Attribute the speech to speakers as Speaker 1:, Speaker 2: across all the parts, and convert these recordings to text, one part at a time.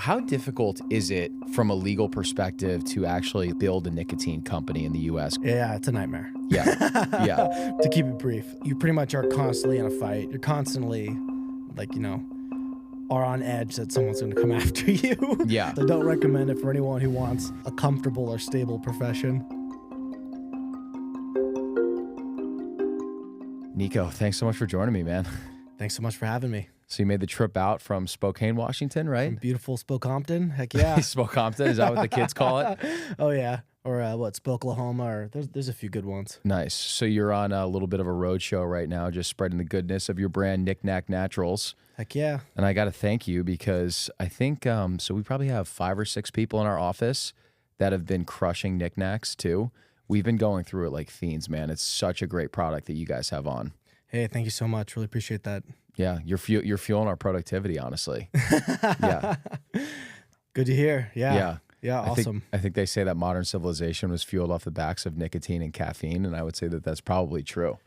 Speaker 1: How difficult is it from a legal perspective to actually build a nicotine company in the US?
Speaker 2: Yeah, it's a nightmare.
Speaker 1: Yeah. Yeah.
Speaker 2: To keep it brief, you pretty much are constantly in a fight. You're constantly, are on edge that someone's going to come after you.
Speaker 1: Yeah.
Speaker 2: So don't recommend it for anyone who wants a comfortable or stable profession.
Speaker 1: Nico, thanks so much for joining me, man.
Speaker 2: Thanks so much for having me.
Speaker 1: So you made the trip out from Spokane, Washington,
Speaker 2: From
Speaker 1: right?
Speaker 2: beautiful Spokompton. Heck yeah.
Speaker 1: Spokompton, is that what the kids call it?
Speaker 2: Oh yeah. Or Spoklahoma, or there's a few good ones.
Speaker 1: Nice. So you're on a little bit of a road show right now, just spreading the goodness of your brand, Nic Nac Naturals.
Speaker 2: Heck yeah.
Speaker 1: And I got to thank you because I think, so we probably have 5 or 6 people in our office that have been crushing Nic Nacs too. We've been going through it like fiends, man. It's such a great product that you guys have on.
Speaker 2: Hey, thank you so much. Really appreciate that.
Speaker 1: Yeah, you're fueling our productivity, honestly. Yeah.
Speaker 2: Good to hear. Yeah.
Speaker 1: Yeah.
Speaker 2: Yeah, awesome.
Speaker 1: I think they say that modern civilization was fueled off the backs of nicotine and caffeine, and I would say that that's probably true.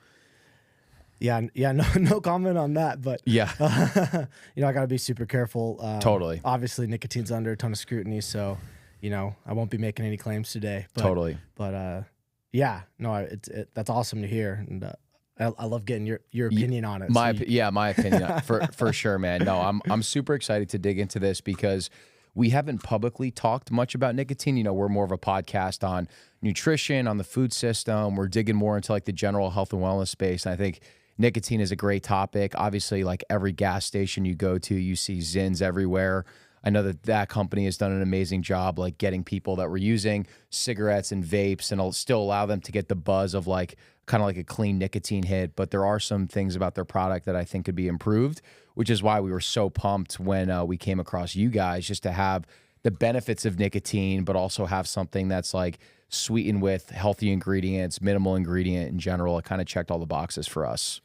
Speaker 2: Yeah, no comment on that, but
Speaker 1: Yeah.
Speaker 2: I got to be super careful.
Speaker 1: Totally.
Speaker 2: Obviously, nicotine's under a ton of scrutiny, so I won't be making any claims today. But,
Speaker 1: Totally.
Speaker 2: But that's awesome to hear, and I love getting your opinion on it.
Speaker 1: My opinion for sure, man. No, I'm super excited to dig into this because we haven't publicly talked much about nicotine. We're more of a podcast on nutrition, on the food system. We're digging more into like the general health and wellness space. And I think nicotine is a great topic. Obviously, like every gas station you go to, you see Zins everywhere. I know that company has done an amazing job like getting people that were using cigarettes and vapes and it'll still allow them to get the buzz of like kind of like a clean nicotine hit. But there are some things about their product that I think could be improved, which is why we were so pumped when we came across you guys, just to have the benefits of nicotine, but also have something that's like sweetened with healthy ingredients, minimal ingredient in general. It kind of checked all the boxes for us.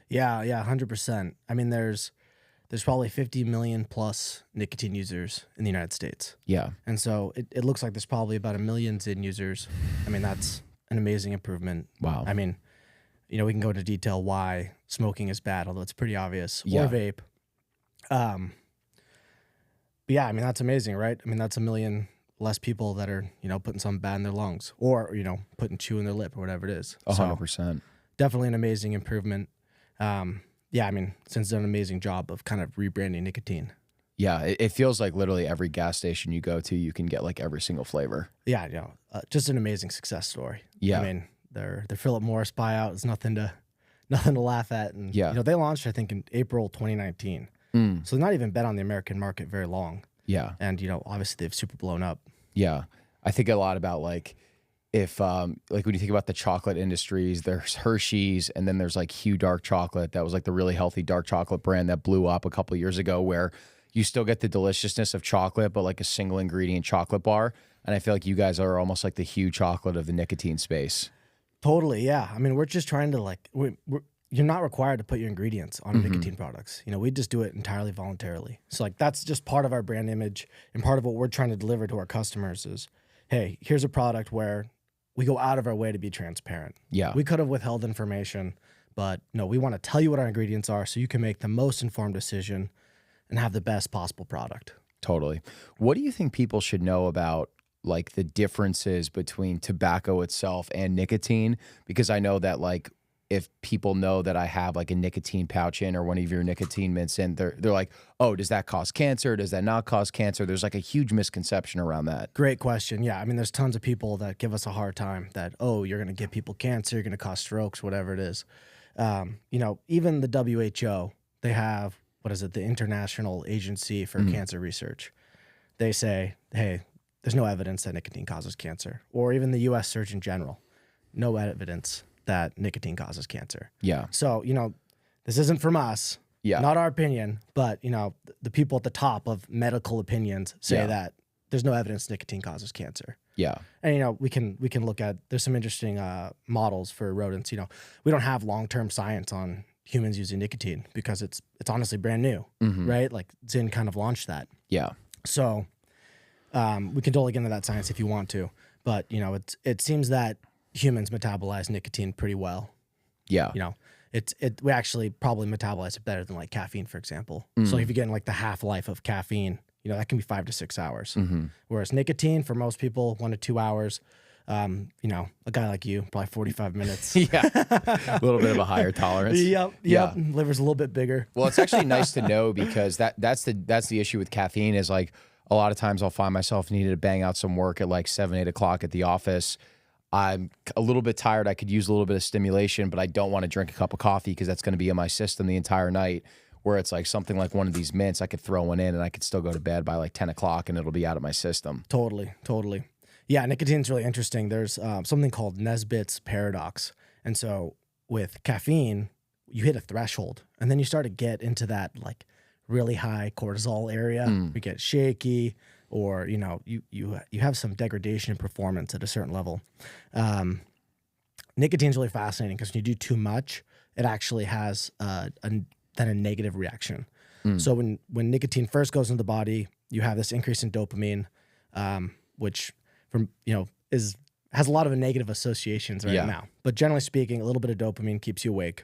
Speaker 2: Yeah, 100%. I mean, there's probably 50 million plus nicotine users in the United States.
Speaker 1: Yeah.
Speaker 2: And so it looks like there's probably about 1 million Zyn users. I mean, that's an amazing improvement.
Speaker 1: Wow.
Speaker 2: I mean, we can go into detail why smoking is bad, although it's pretty obvious.
Speaker 1: Yeah.
Speaker 2: Or vape. But yeah, I mean, that's amazing, right? I mean, that's 1 million less people that are, putting something bad in their lungs or, putting chew in their lip or whatever it is.
Speaker 1: 100%.
Speaker 2: So, definitely an amazing improvement. Yeah, I mean, since done an amazing job of kind of rebranding nicotine.
Speaker 1: Yeah, it feels like literally every gas station you go to, you can get like every single flavor.
Speaker 2: Yeah, just an amazing success story.
Speaker 1: Yeah.
Speaker 2: I mean, their Philip Morris buyout is nothing to laugh at. And
Speaker 1: yeah,
Speaker 2: they launched, I think, in April 2019. So they've not even been on the American market very long.
Speaker 1: Yeah.
Speaker 2: And, obviously they've super blown up.
Speaker 1: Yeah. I think a lot about like if like when you think about the chocolate industries, there's Hershey's and then there's like Hue Dark Chocolate. That was like the really healthy dark chocolate brand that blew up a couple of years ago where you still get the deliciousness of chocolate, but like a single ingredient chocolate bar. And I feel like you guys are almost like the Hue chocolate of the nicotine space.
Speaker 2: Totally, yeah. I mean, we're just trying to you're not required to put your ingredients on nicotine products. We just do it entirely voluntarily. So like that's just part of our brand image and part of what we're trying to deliver to our customers is, hey, here's a product where we go out of our way to be transparent.
Speaker 1: Yeah.
Speaker 2: We could have withheld information, but no, we want to tell you what our ingredients are so you can make the most informed decision and have the best possible product.
Speaker 1: Totally. What do you think people should know about like the differences between tobacco itself and nicotine? Because I know that like if people know that I have like a nicotine pouch in or one of your nicotine mints in, they're like, oh, does that cause cancer? Does that not cause cancer? There's like a huge misconception around that.
Speaker 2: Great question. Yeah, I mean, there's tons of people that give us a hard time that, oh, you're going to give people cancer, you're going to cause strokes, whatever it is. Even the WHO, they have, the International Agency for Cancer Research. They say, hey, there's no evidence that nicotine causes cancer. Or even the U.S. Surgeon General, no evidence that nicotine causes cancer.
Speaker 1: Yeah.
Speaker 2: So, this isn't from us.
Speaker 1: Yeah.
Speaker 2: Not our opinion, but, the people at the top of medical opinions say that there's no evidence nicotine causes cancer.
Speaker 1: Yeah.
Speaker 2: And, we can look at, there's some interesting models for rodents. We don't have long-term science on humans using nicotine because it's honestly brand new, right? Like Zyn kind of launched that.
Speaker 1: Yeah.
Speaker 2: So we can totally get into that science if you want to, but it seems that humans metabolize nicotine pretty well.
Speaker 1: Yeah.
Speaker 2: We actually probably metabolize it better than like caffeine, for example. So if you're getting like the half-life of caffeine, that can be 5 to 6 hours.
Speaker 1: Mm-hmm.
Speaker 2: Whereas nicotine for most people, 1 to 2 hours. A guy like you, probably 45 minutes.
Speaker 1: Yeah, a little bit of a higher tolerance.
Speaker 2: Yep.
Speaker 1: Yeah.
Speaker 2: Liver's a little bit bigger.
Speaker 1: Well, it's actually nice to know because that's the issue with caffeine is like a lot of times I'll find myself needing to bang out some work at like 7, 8 o'clock at the office. I'm a little bit tired. I could use a little bit of stimulation, but I don't want to drink a cup of coffee because that's going to be in my system the entire night. Where it's like something like one of these mints, I could throw one in and I could still go to bed by like 10 o'clock and it'll be out of my system.
Speaker 2: Totally. Yeah, nicotine's really interesting. There's something called Nesbitt's paradox. And so with caffeine, you hit a threshold and then you start to get into that like really high cortisol area. You get shaky or, you have some degradation in performance at a certain level. Nicotine's really fascinating because when you do too much, it actually has a negative reaction. So when nicotine first goes into the body, you have this increase in dopamine, which has a lot of negative associations right now. But generally speaking, a little bit of dopamine keeps you awake.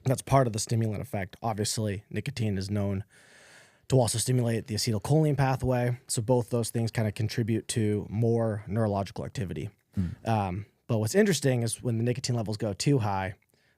Speaker 2: That's part of the stimulant effect. Obviously, nicotine is known to also stimulate the acetylcholine pathway. So both those things kind of contribute to more neurological activity. But what's interesting is when the nicotine levels go too high,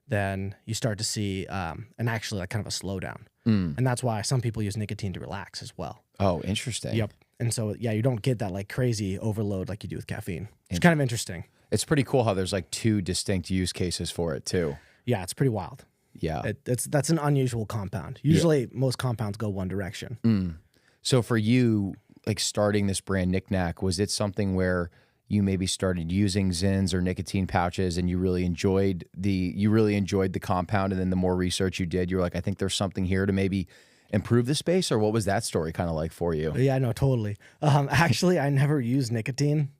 Speaker 2: then you start to see actually like kind of a slowdown. And that's why some people use nicotine to relax as well.
Speaker 1: Oh, interesting.
Speaker 2: Yep. And so, you don't get that like crazy overload like you do with caffeine. It's kind of interesting.
Speaker 1: It's pretty cool how there's like 2 distinct use cases for it too.
Speaker 2: Yeah, it's pretty wild.
Speaker 1: Yeah.
Speaker 2: That's an unusual compound. Usually most compounds go one direction.
Speaker 1: So for you, like starting this brand Nic Nac, was it something where you maybe started using Zins or nicotine pouches and you really enjoyed the compound, and then the more research you did, you're like, I think there's something here to maybe improve the space? Or what was that story kind of like for you?
Speaker 2: Yeah, no, totally. Actually, I never used nicotine.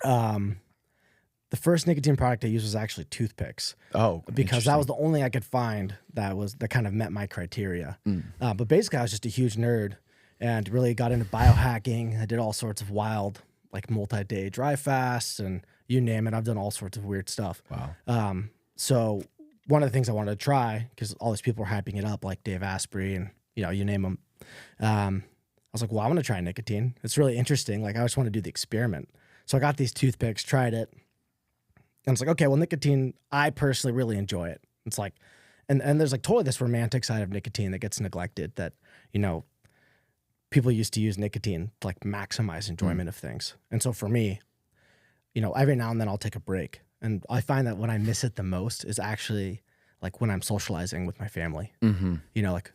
Speaker 2: The first nicotine product I used was actually toothpicks.
Speaker 1: Oh,
Speaker 2: because that was the only I could find that kind of met my criteria. But basically, I was just a huge nerd and really got into biohacking. I did all sorts of wild, like multi-day dry fasts and you name it. I've done all sorts of weird stuff.
Speaker 1: Wow.
Speaker 2: So one of the things I wanted to try, because all these people were hyping it up, like Dave Asprey and you name them. I was like, well, I want to try nicotine. It's really interesting. Like, I just want to do the experiment. So I got these toothpicks, tried it. And it's like, okay, well, nicotine, I personally really enjoy it. It's like, and there's like totally this romantic side of nicotine that gets neglected that, people used to use nicotine to like maximize enjoyment of things. And so for me, every now and then I'll take a break. And I find that when I miss it the most is actually like when I'm socializing with my family. Like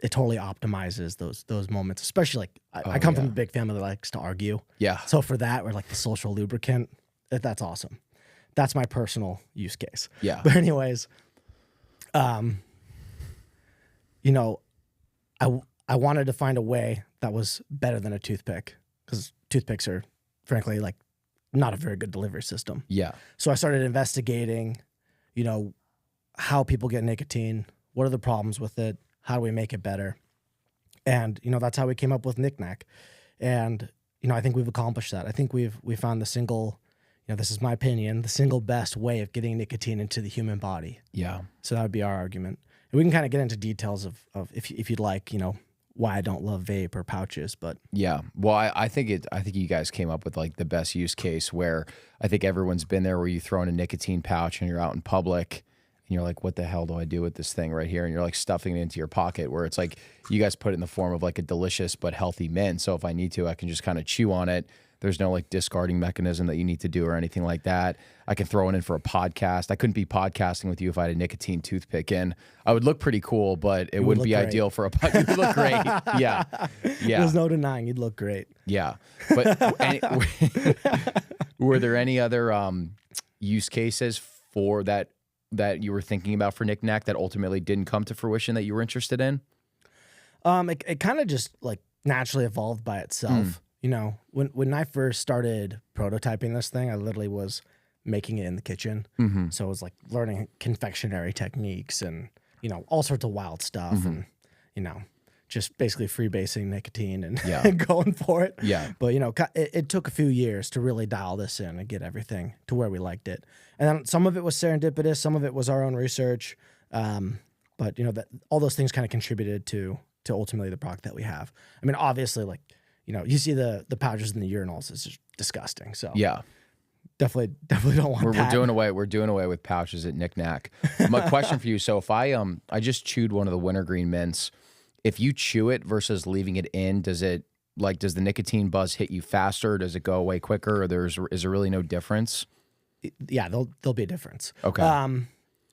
Speaker 2: it totally optimizes those moments, especially like I come from a big family that likes to argue.
Speaker 1: Yeah.
Speaker 2: So for that, we're like the social lubricant. That's awesome. That's my personal use case.
Speaker 1: Yeah.
Speaker 2: But anyways, I wanted to find a way that was better than a toothpick because toothpicks are frankly like not a very good delivery system.
Speaker 1: Yeah.
Speaker 2: So I started investigating, how people get nicotine, what are the problems with it, how do we make it better? And, that's how we came up with Nic Nac. And, I think we've accomplished that. I think we found the single, this is my opinion, the single best way of getting nicotine into the human body.
Speaker 1: Yeah.
Speaker 2: So that would be our argument. And we can kind of get into details of if you'd like, why I don't love vape or pouches, but
Speaker 1: yeah. Well, I think you guys came up with like the best use case where I think everyone's been there where you throw in a nicotine pouch and you're out in public and you're like, what the hell do I do with this thing right here? And you're like stuffing it into your pocket, where it's like you guys put it in the form of like a delicious but healthy mint. So if I need to, I can just kind of chew on it. There's no like discarding mechanism that you need to do or anything like that. I can throw it in for a podcast. I couldn't be podcasting with you if I had a nicotine toothpick in. I would look pretty cool, but it wouldn't be ideal for a podcast. You would look great. Yeah. Yeah.
Speaker 2: There's no denying you'd look great.
Speaker 1: Yeah. But were there any other use cases for that you were thinking about for Nic Nac that ultimately didn't come to fruition that you were interested in?
Speaker 2: It kind of just like naturally evolved by itself. When I first started prototyping this thing, I literally was making it in the kitchen. So it was like learning confectionery techniques and, all sorts of wild stuff and, just basically freebasing nicotine and going for it.
Speaker 1: Yeah.
Speaker 2: But, it took a few years to really dial this in and get everything to where we liked it. And then some of it was serendipitous. Some of it was our own research. But, all those things kind of contributed to to ultimately the product that we have. I mean, obviously, like, you know, you see the pouches in the urinals, it's just disgusting. So
Speaker 1: Yeah.
Speaker 2: definitely don't want that.
Speaker 1: We're doing away with pouches at Nic Nac. My question for you, so if I just chewed one of the wintergreen mints, if you chew it versus leaving it in, does the nicotine buzz hit you faster? Does it go away quicker? Or is there really no difference?
Speaker 2: Yeah, there'll be a difference.
Speaker 1: Okay.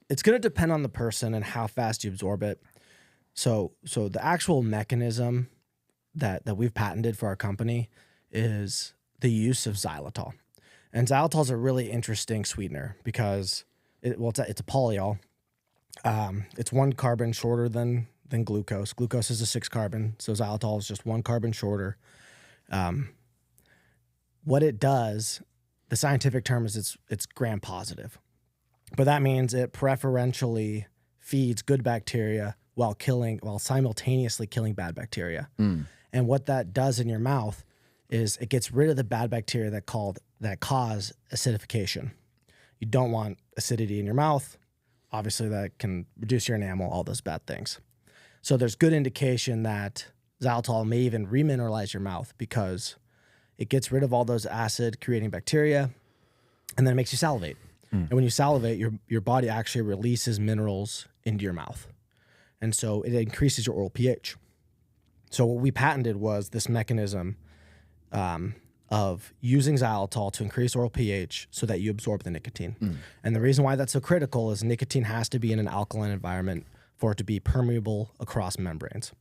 Speaker 2: It's going to depend on the person and how fast you absorb it. So the actual mechanism that we've patented for our company is the use of xylitol. And xylitol is a really interesting sweetener because it's a polyol. It's 1 carbon shorter than glucose. Glucose is a 6 carbon, so xylitol is just 1 carbon shorter. What it does, the scientific term is it's gram positive, but that means it preferentially feeds good bacteria while simultaneously killing bad bacteria. And what that does in your mouth is it gets rid of the bad bacteria that cause acidification. You don't want acidity in your mouth. Obviously, that can reduce your enamel, all those bad things. So there's good indication that xylitol may even remineralize your mouth because it gets rid of all those acid-creating bacteria, and then it makes you salivate. And when you salivate, your body actually releases minerals into your mouth. And so it increases your oral pH. So what we patented was this mechanism of using xylitol to increase oral pH so that you absorb the nicotine. And the reason why that's so critical is nicotine has to be in an alkaline environment for it to be permeable across membranes.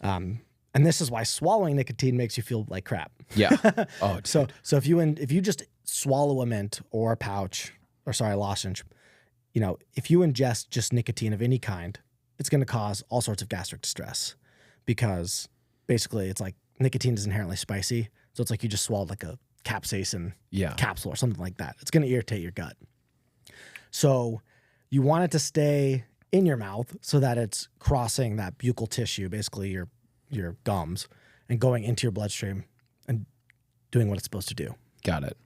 Speaker 2: And this is why swallowing nicotine makes you feel like crap.
Speaker 1: Yeah. Oh,
Speaker 2: so if you just swallow a mint or a pouch, a lozenge, you know, if you ingest just nicotine of any kind, it's going to cause all sorts of gastric distress because basically it's like nicotine is inherently spicy. So it's like you just swallowed like a capsaicin capsule or something like that. It's going to irritate your gut. So you want it to stay in your mouth so that it's crossing that buccal tissue, basically your gums, and going into your bloodstream and doing what it's supposed to do.
Speaker 1: Got it.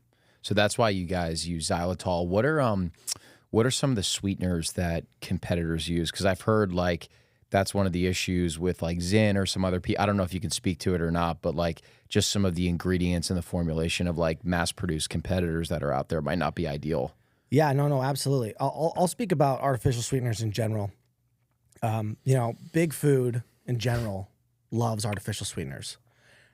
Speaker 1: So that's why you guys use xylitol. What are some of the sweeteners that competitors use? Because I've heard like that's one of the issues with like Zyn or some other I don't know if you can speak to it or not, but like just some of the ingredients and the formulation of like mass-produced competitors that are out there might not be ideal.
Speaker 2: Yeah, no, absolutely. I'll speak about artificial sweeteners in general. You know, big food in general loves artificial sweeteners.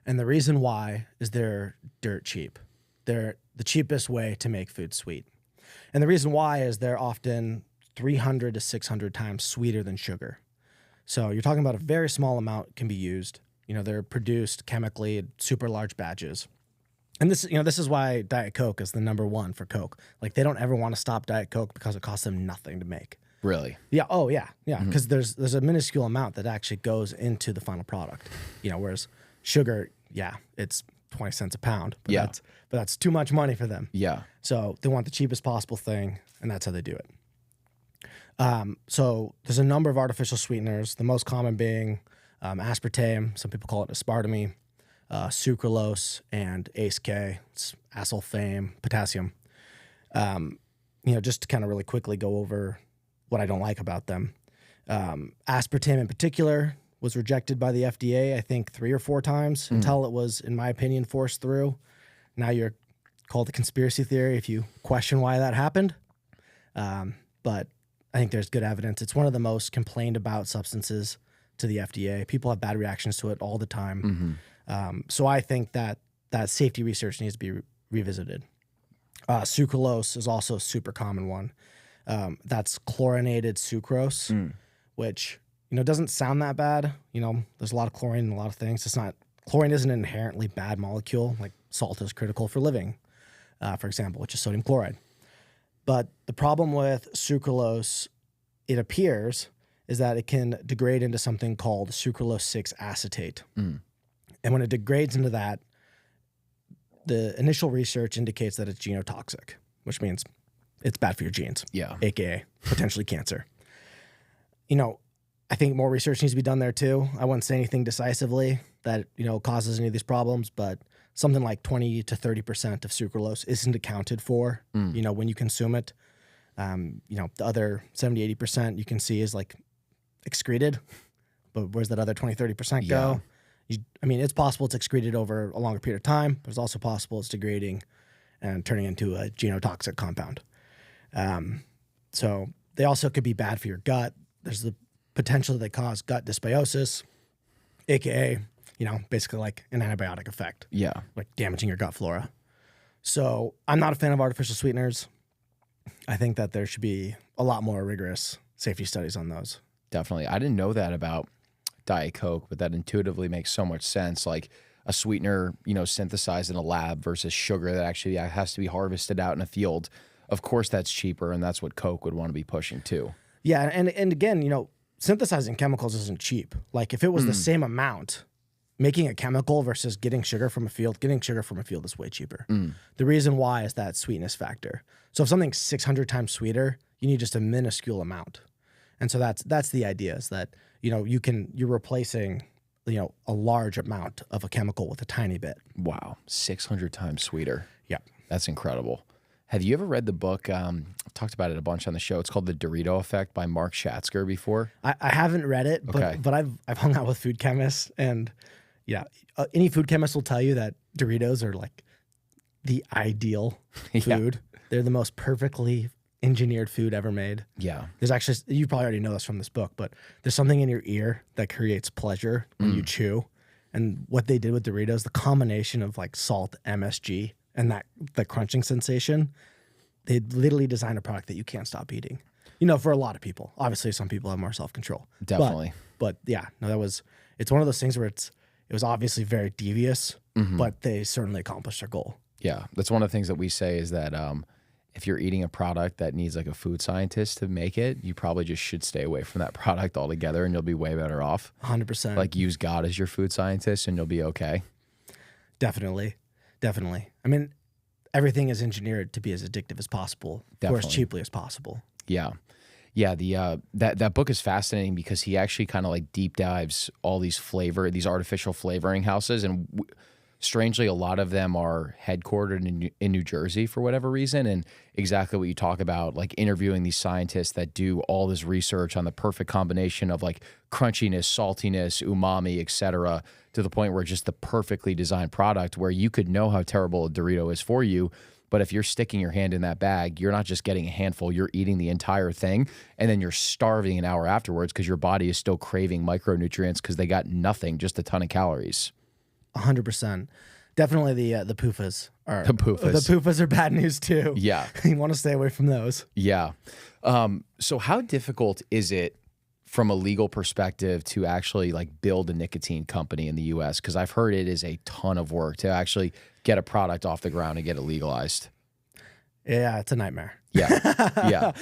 Speaker 2: And the reason why is they're dirt cheap. They're the cheapest way to make food sweet. And the reason why is they're often 300 to 600 times sweeter than sugar. So you're talking about a very small amount can be used. You know, they're produced chemically in super large batches. And this is why Diet Coke is the #1 for Coke. Like they don't ever want to stop Diet Coke because it costs them nothing to make.
Speaker 1: Really?
Speaker 2: Yeah. Oh, yeah. Yeah. Because there's a minuscule amount that actually goes into the final product. You know, whereas sugar, yeah, it's 20 cents a pound. But that's too much money for them.
Speaker 1: Yeah.
Speaker 2: So they want the cheapest possible thing, and that's how they do it. So there's a number of artificial sweeteners, the most common being aspartame, some people call it aspartame, sucralose, and ACE-K, it's acesulfame, potassium. You know, just to kind of really quickly go over what I don't like about them. Aspartame in particular was rejected by the FDA, I think 3 or 4 times until it was, in my opinion, forced through. Now you're called a conspiracy theory if you question why that happened. But I think there's good evidence. It's one of the most complained about substances to the FDA. People have bad reactions to it all the time. So I think that safety research needs to be revisited. Sucralose is also a super common one. That's chlorinated sucrose, which, you know, doesn't sound that bad. You know, there's a lot of chlorine in a lot of things. Chlorine isn't an inherently bad molecule. Like salt is critical for living, for example, which is sodium chloride. But the problem with sucralose, it appears, is that it can degrade into something called sucralose 6 acetate. And when it degrades into that, the initial research indicates that it's genotoxic, which means it's bad for your genes, aka potentially cancer. You know, I think more research needs to be done there too. I wouldn't say anything decisively that, you know, causes any of these problems, but something like 20 to 30% of sucralose isn't accounted for, you know, when you consume it. You know, the other 70, 80% you can see is like excreted, but where's that other 20-30% go? I mean, it's possible it's excreted over a longer period of time, but it's also possible it's degrading and turning into a genotoxic compound. So they also could be bad for your gut. There's the potential that they cause gut dysbiosis, aka, basically like an antibiotic effect.
Speaker 1: Yeah.
Speaker 2: Like damaging your gut flora. So I'm not a fan of artificial sweeteners. I think that there should be a lot more rigorous safety studies on those.
Speaker 1: Definitely. I didn't know that about Diet Coke, but that intuitively makes so much sense. Like a sweetener, synthesized in a lab versus sugar that actually has to be harvested out in a field. Of course, that's cheaper, and that's what Coke would want to be pushing too.
Speaker 2: Yeah, and again, synthesizing chemicals isn't cheap. Like if it was the same amount, making a chemical versus getting sugar from a field is way cheaper. The reason why is that sweetness factor. So if something's 600 times sweeter, you need just a minuscule amount. And so that's the idea, is that you're replacing a large amount of a chemical with a tiny bit.
Speaker 1: Wow, 600 times sweeter.
Speaker 2: Yeah,
Speaker 1: that's incredible. Have you ever read the book? I've talked about it a bunch on the show. It's called The Dorito Effect by Mark Schatzker before.
Speaker 2: I haven't read it, but I've hung out with food chemists, and any food chemist will tell you that Doritos are like the ideal food. They're the most perfectly engineered food ever made.
Speaker 1: Yeah.
Speaker 2: There's actually, you probably already know this from this book, but there's something in your ear that creates pleasure when you chew. And what they did with Doritos, the combination of like salt, MSG, and the crunching sensation, they literally designed a product that you can't stop eating. For a lot of people. Obviously, some people have more self-control.
Speaker 1: Definitely.
Speaker 2: But yeah, no, it's one of those things where it was obviously very devious, but they certainly accomplished their goal.
Speaker 1: Yeah, that's one of the things that we say is that if you're eating a product that needs like a food scientist to make it, you probably just should stay away from that product altogether, and you'll be way better off.
Speaker 2: 100%.
Speaker 1: Like use God as your food scientist, and you'll be okay.
Speaker 2: Definitely. I mean, everything is engineered to be as addictive as possible, or as cheaply as possible.
Speaker 1: Yeah. That book is fascinating because he actually kind of like deep dives all these artificial flavoring houses, and strangely, a lot of them are headquartered in New Jersey for whatever reason. And exactly what you talk about, like interviewing these scientists that do all this research on the perfect combination of like crunchiness, saltiness, umami, etc., to the point where it's just the perfectly designed product where you could know how terrible a Dorito is for you. But if you're sticking your hand in that bag, you're not just getting a handful, you're eating the entire thing. And then you're starving an hour afterwards because your body is still craving micronutrients because they got nothing, just a ton of calories.
Speaker 2: 100%. Definitely the PUFAs are
Speaker 1: the PUFAs
Speaker 2: are bad news too.
Speaker 1: Yeah.
Speaker 2: You want to stay away from those.
Speaker 1: Yeah. So how difficult is it from a legal perspective to actually like build a nicotine company in the US? Because I've heard it is a ton of work to actually get a product off the ground and get it legalized.
Speaker 2: Yeah, it's a nightmare.
Speaker 1: Yeah.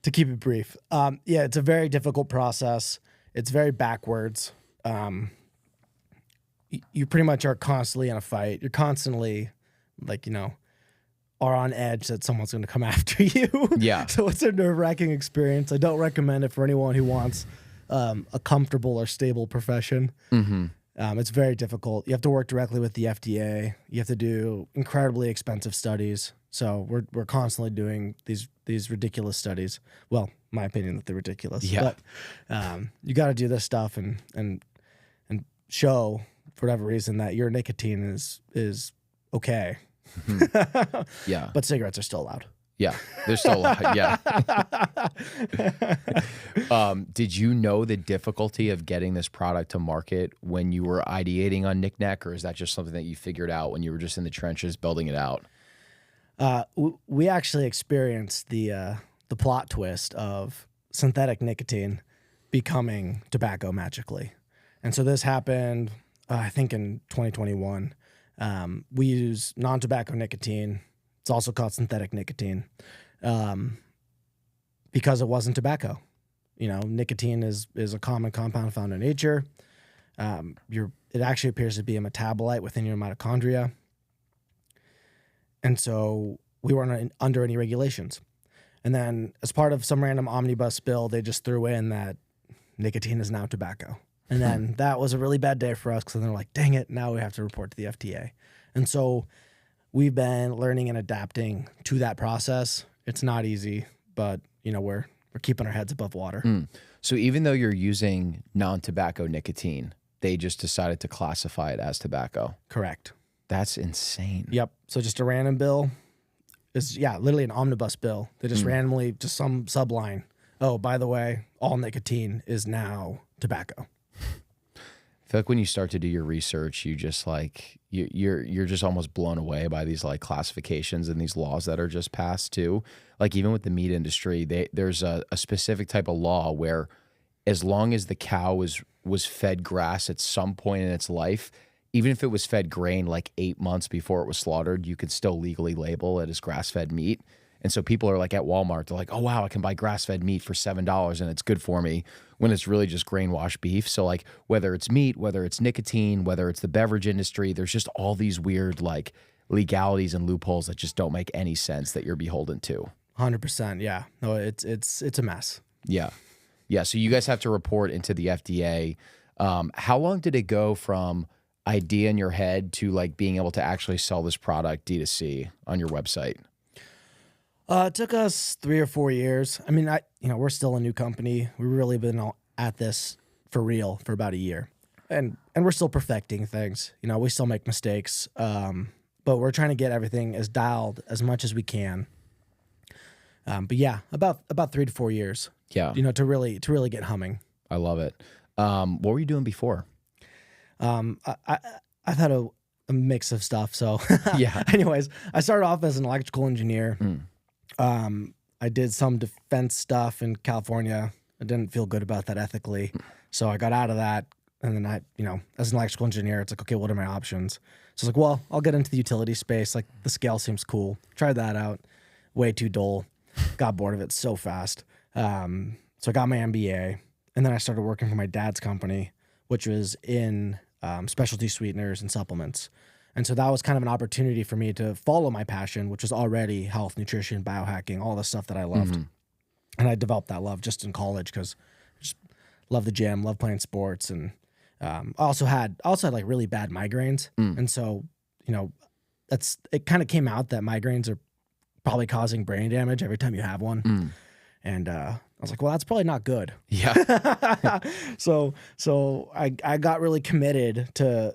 Speaker 2: To keep it brief. It's a very difficult process. It's very backwards. You pretty much are constantly in a fight. You're constantly are on edge that someone's going to come after you.
Speaker 1: Yeah.
Speaker 2: So it's a nerve-wracking experience. I don't recommend it for anyone who wants a comfortable or stable profession. It's very difficult. You have to work directly with the FDA. You have to do incredibly expensive studies. So we're constantly doing these ridiculous studies. Well, my opinion that they're ridiculous.
Speaker 1: Yeah.
Speaker 2: But you got to do this stuff and show, for whatever reason, that your nicotine is okay.
Speaker 1: Yeah.
Speaker 2: But cigarettes are still allowed.
Speaker 1: Yeah, they're still allowed. Yeah. Did you know the difficulty of getting this product to market when you were ideating on Nic Nac, or is that just something that you figured out when you were just in the trenches building it out?
Speaker 2: We actually experienced the plot twist of synthetic nicotine becoming tobacco magically. And so this happened, I think, in 2021. We use non-tobacco nicotine. It's also called synthetic nicotine because it wasn't tobacco. Nicotine is a common compound found in nature. It actually appears to be a metabolite within your mitochondria. And so we weren't under any regulations. And then as part of some random omnibus bill, they just threw in that nicotine is now tobacco. And then that was a really bad day for us because they're like, dang it, now we have to report to the FDA. And so we've been learning and adapting to that process. It's not easy, but we're keeping our heads above water.
Speaker 1: So even though you're using non-tobacco nicotine, they just decided to classify it as tobacco.
Speaker 2: Correct.
Speaker 1: That's insane.
Speaker 2: Yep. So just a random bill is, literally an omnibus bill. They just randomly, just some subline. Oh, by the way, all nicotine is now tobacco.
Speaker 1: I feel like when you start to do your research, you just like you're just almost blown away by these like classifications and these laws that are just passed too. Like even with the meat industry, there's a specific type of law where as long as the cow was fed grass at some point in its life, even if it was fed grain like 8 months before it was slaughtered, you could still legally label it as grass-fed meat. And so people are like at Walmart, they're like, oh, wow, I can buy grass-fed meat for $7 and it's good for me, when it's really just grain-washed beef. So like whether it's meat, whether it's nicotine, whether it's the beverage industry, there's just all these weird like legalities and loopholes that just don't make any sense that you're beholden to.
Speaker 2: 100%. Yeah. No, it's a mess.
Speaker 1: Yeah. Yeah. So you guys have to report into the FDA. How long did it go from idea in your head to like being able to actually sell this product D2C on your website?
Speaker 2: It took us 3 or 4 years. I mean, we're still a new company. We've really been at this for real for about a year, and we're still perfecting things. We still make mistakes, but we're trying to get everything as dialed as much as we can. But yeah, about 3 to 4 years.
Speaker 1: Yeah,
Speaker 2: to really get humming.
Speaker 1: I love it. What were you doing before?
Speaker 2: I've had a mix of stuff. So
Speaker 1: yeah.
Speaker 2: Anyways, I started off as an electrical engineer. I did some defense stuff in California. I didn't feel good about that ethically. So I got out of that. And then as an electrical engineer, it's like, okay, what are my options? So it's like, well, I'll get into the utility space. Like the scale seems cool. Tried that out. Way too dull. Got bored of it so fast. So I got my MBA. And then I started working for my dad's company, which was in specialty sweeteners and supplements. And so that was kind of an opportunity for me to follow my passion, which was already health, nutrition, biohacking, all the stuff that I loved. And I developed that love just in college because I just love the gym, love playing sports. And I also had like really bad migraines. And so, it kind of came out that migraines are probably causing brain damage every time you have one. And I was like, well, that's probably not good.
Speaker 1: Yeah.
Speaker 2: So I got really committed to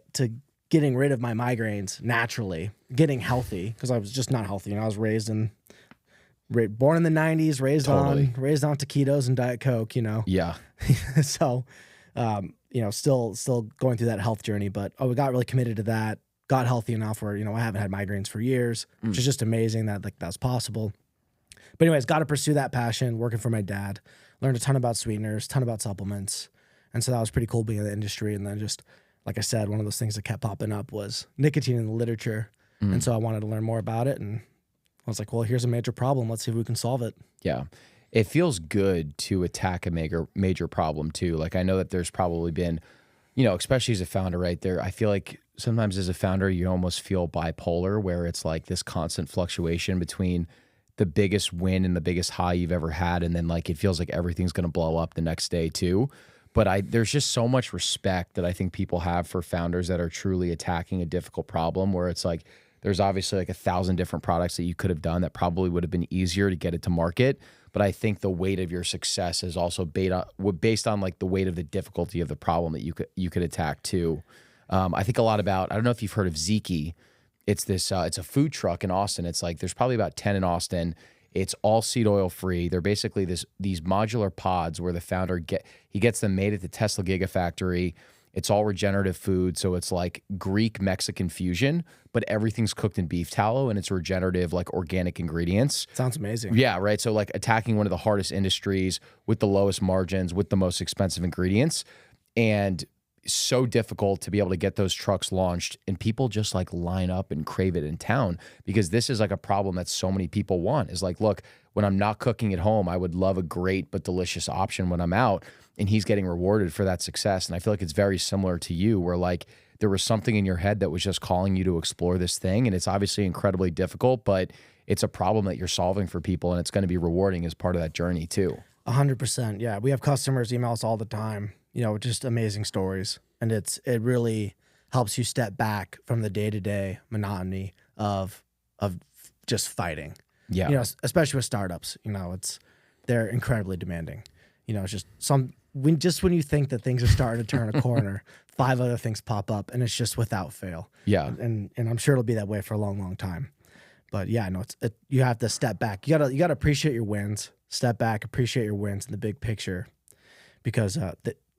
Speaker 2: getting rid of my migraines naturally, getting healthy, because I was just not healthy. I was born in the 90s, raised on taquitos and Diet Coke,
Speaker 1: Yeah.
Speaker 2: So, still going through that health journey, but we got really committed to that, got healthy enough where, I haven't had migraines for years, which is just amazing that that's possible. But anyways, got to pursue that passion, working for my dad, learned a ton about sweeteners, ton about supplements. And so that was pretty cool being in the industry. And then just, like I said, one of those things that kept popping up was nicotine in the literature. And so I wanted to learn more about it. And I was like, well, here's a major problem. Let's see if we can solve it.
Speaker 1: Yeah. It feels good to attack a major problem too. Like I know that there's probably been, especially as a founder right there, I feel like sometimes as a founder, you almost feel bipolar where it's like this constant fluctuation between the biggest win and the biggest high you've ever had. And then like, it feels like everything's going to blow up the next day too. But there's just so much respect that I think people have for founders that are truly attacking a difficult problem where it's like, there's obviously like 1,000 different products that you could have done that probably would have been easier to get it to market. But I think the weight of your success is also based on like the weight of the difficulty of the problem that you could attack too. I think a lot about, I don't know if you've heard of Ziki. It's this, it's a food truck in Austin. It's like, there's probably about 10 in Austin. It's all seed oil free. They're basically these modular pods where the founder gets them made at the Tesla Gigafactory. It's all regenerative food. So it's like Greek Mexican fusion, but everything's cooked in beef tallow and it's regenerative, like organic ingredients.
Speaker 2: Sounds amazing.
Speaker 1: Yeah, right. So like attacking one of the hardest industries with the lowest margins, with the most expensive ingredients. And so difficult to be able to get those trucks launched and people just like line up and crave it in town because this is like a problem that so many people want is like, look, when I'm not cooking at home, I would love a great but delicious option when I'm out, and he's getting rewarded for that success. And I feel like it's very similar to you where like there was something in your head that was just calling you to explore this thing. And it's obviously incredibly difficult, but it's a problem that you're solving for people and it's going to be rewarding as part of that journey too.
Speaker 2: 100%. Yeah. We have customers email us all the time, just amazing stories. And it really helps you step back from the day-to-day monotony of just fighting.
Speaker 1: Yeah.
Speaker 2: Especially with startups, they're incredibly demanding. it's just when you think that things are starting to turn a corner, 5 other things pop up, and it's just without fail.
Speaker 1: Yeah.
Speaker 2: And I'm sure it'll be that way for a long, long time. But yeah, no, you have to step back. You gotta appreciate your wins. Step back, appreciate your wins in the big picture, because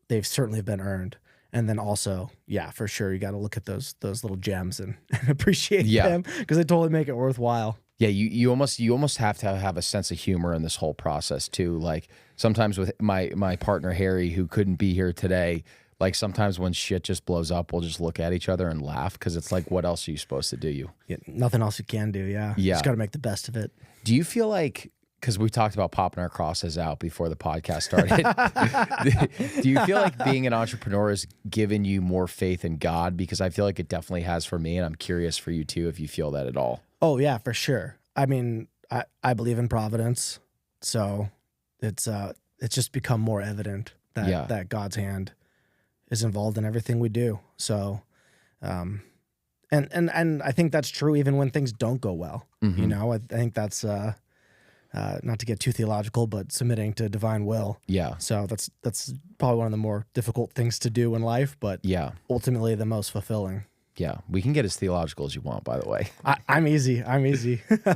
Speaker 2: they've certainly been earned. And then also, yeah, for sure, you got to look at those little gems and appreciate them, because they totally make it worthwhile.
Speaker 1: Yeah, you almost have to have a sense of humor in this whole process too. Like sometimes with my partner Harry, who couldn't be here today, like sometimes when shit just blows up, we'll just look at each other and laugh, because it's like, what else are you supposed to do?
Speaker 2: Yeah, nothing else you can do. Yeah, just got to make the best of it.
Speaker 1: Do you feel like, because we talked about popping our crosses out before the podcast started, do you feel like being an entrepreneur has given you more faith in God? Because I feel like it definitely has for me, and I'm curious for you too if you feel that at all.
Speaker 2: Oh yeah, for sure. I mean, I believe in providence, so it's just become more evident that God's hand is involved in everything we do. So, and I think that's true even when things don't go well. I think that's not to get too theological, but submitting to divine will. Yeah. So that's probably one of the more difficult things to do in life, but ultimately the most fulfilling.
Speaker 1: Yeah, we can get as theological as you want, by the way.
Speaker 2: I'm easy.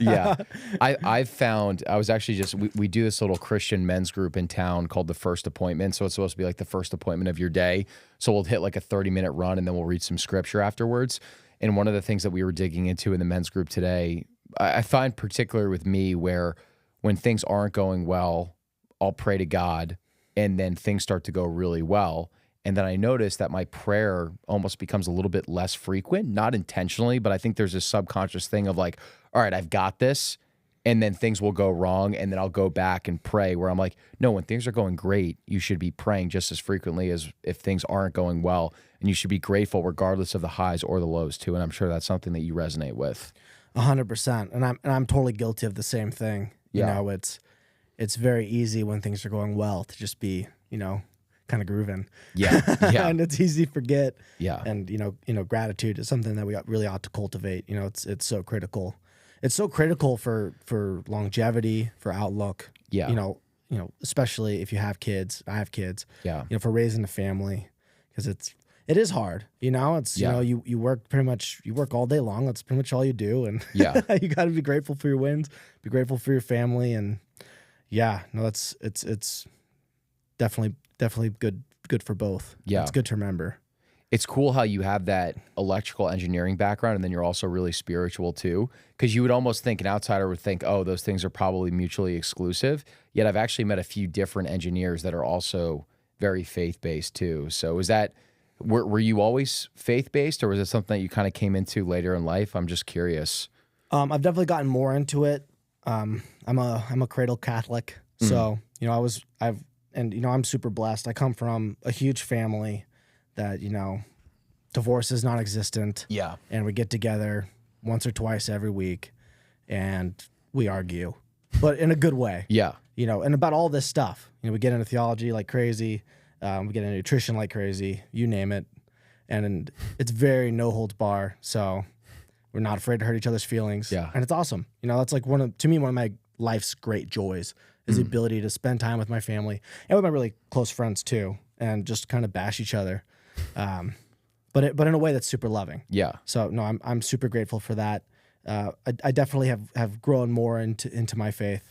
Speaker 1: Yeah. I've found, I was actually we do this little Christian men's group in town called The First Appointment. So it's supposed to be like the first appointment of your day. So we'll hit like a 30-minute run, and then we'll read some scripture afterwards. And one of the things that we were digging into in the men's group today, I find particularly with me, where when things aren't going well, I'll pray to God, and then things start to go really well. And then I notice that my prayer almost becomes a little bit less frequent, not intentionally, but I think there's a subconscious thing of like, all right, I've got this. And then things will go wrong, and then I'll go back and pray, where I'm like, no, when things are going great, you should be praying just as frequently as if things aren't going well. And you should be grateful regardless of the highs or the lows too. And I'm sure that's something that you resonate with.
Speaker 2: 100%. And I'm totally guilty of the same thing. You know, it's very easy when things are going well to just be, kind of grooving. Yeah. And it's easy to forget. Yeah. And, gratitude is something that we really ought to cultivate. It's so critical. It's so critical for longevity, for outlook. Yeah. Especially if you have kids. I have kids. Yeah. For raising a family, because it is hard. It's you work you work all day long. That's pretty much all you do. And you got to be grateful for your wins, be grateful for your family, and it's definitely good for both. Yeah. It's good to remember.
Speaker 1: It's cool how you have that electrical engineering background, and then you're also really spiritual too, because you would almost think, an outsider would think, oh, those things are probably mutually exclusive. Yet I've actually met a few different engineers that are also very faith-based too. So were you always faith-based, or was it something that you kind of came into later in life? I'm just curious.
Speaker 2: I've definitely gotten more into it. I'm a cradle Catholic. So, I'm super blessed. I come from a huge family that, divorce is non-existent. Yeah. And we get together once or twice every week and we argue, but in a good way. Yeah. And about all this stuff, we get into theology like crazy. We get into nutrition like crazy, you name it. And it's very no holds bar. So we're not afraid to hurt each other's feelings. Yeah. And it's awesome. That's like one of my life's great joys is the ability to spend time with my family and with my really close friends too, and just kind of bash each other. But in a way that's super loving. Yeah. So no, I'm super grateful for that. I definitely have grown more into my faith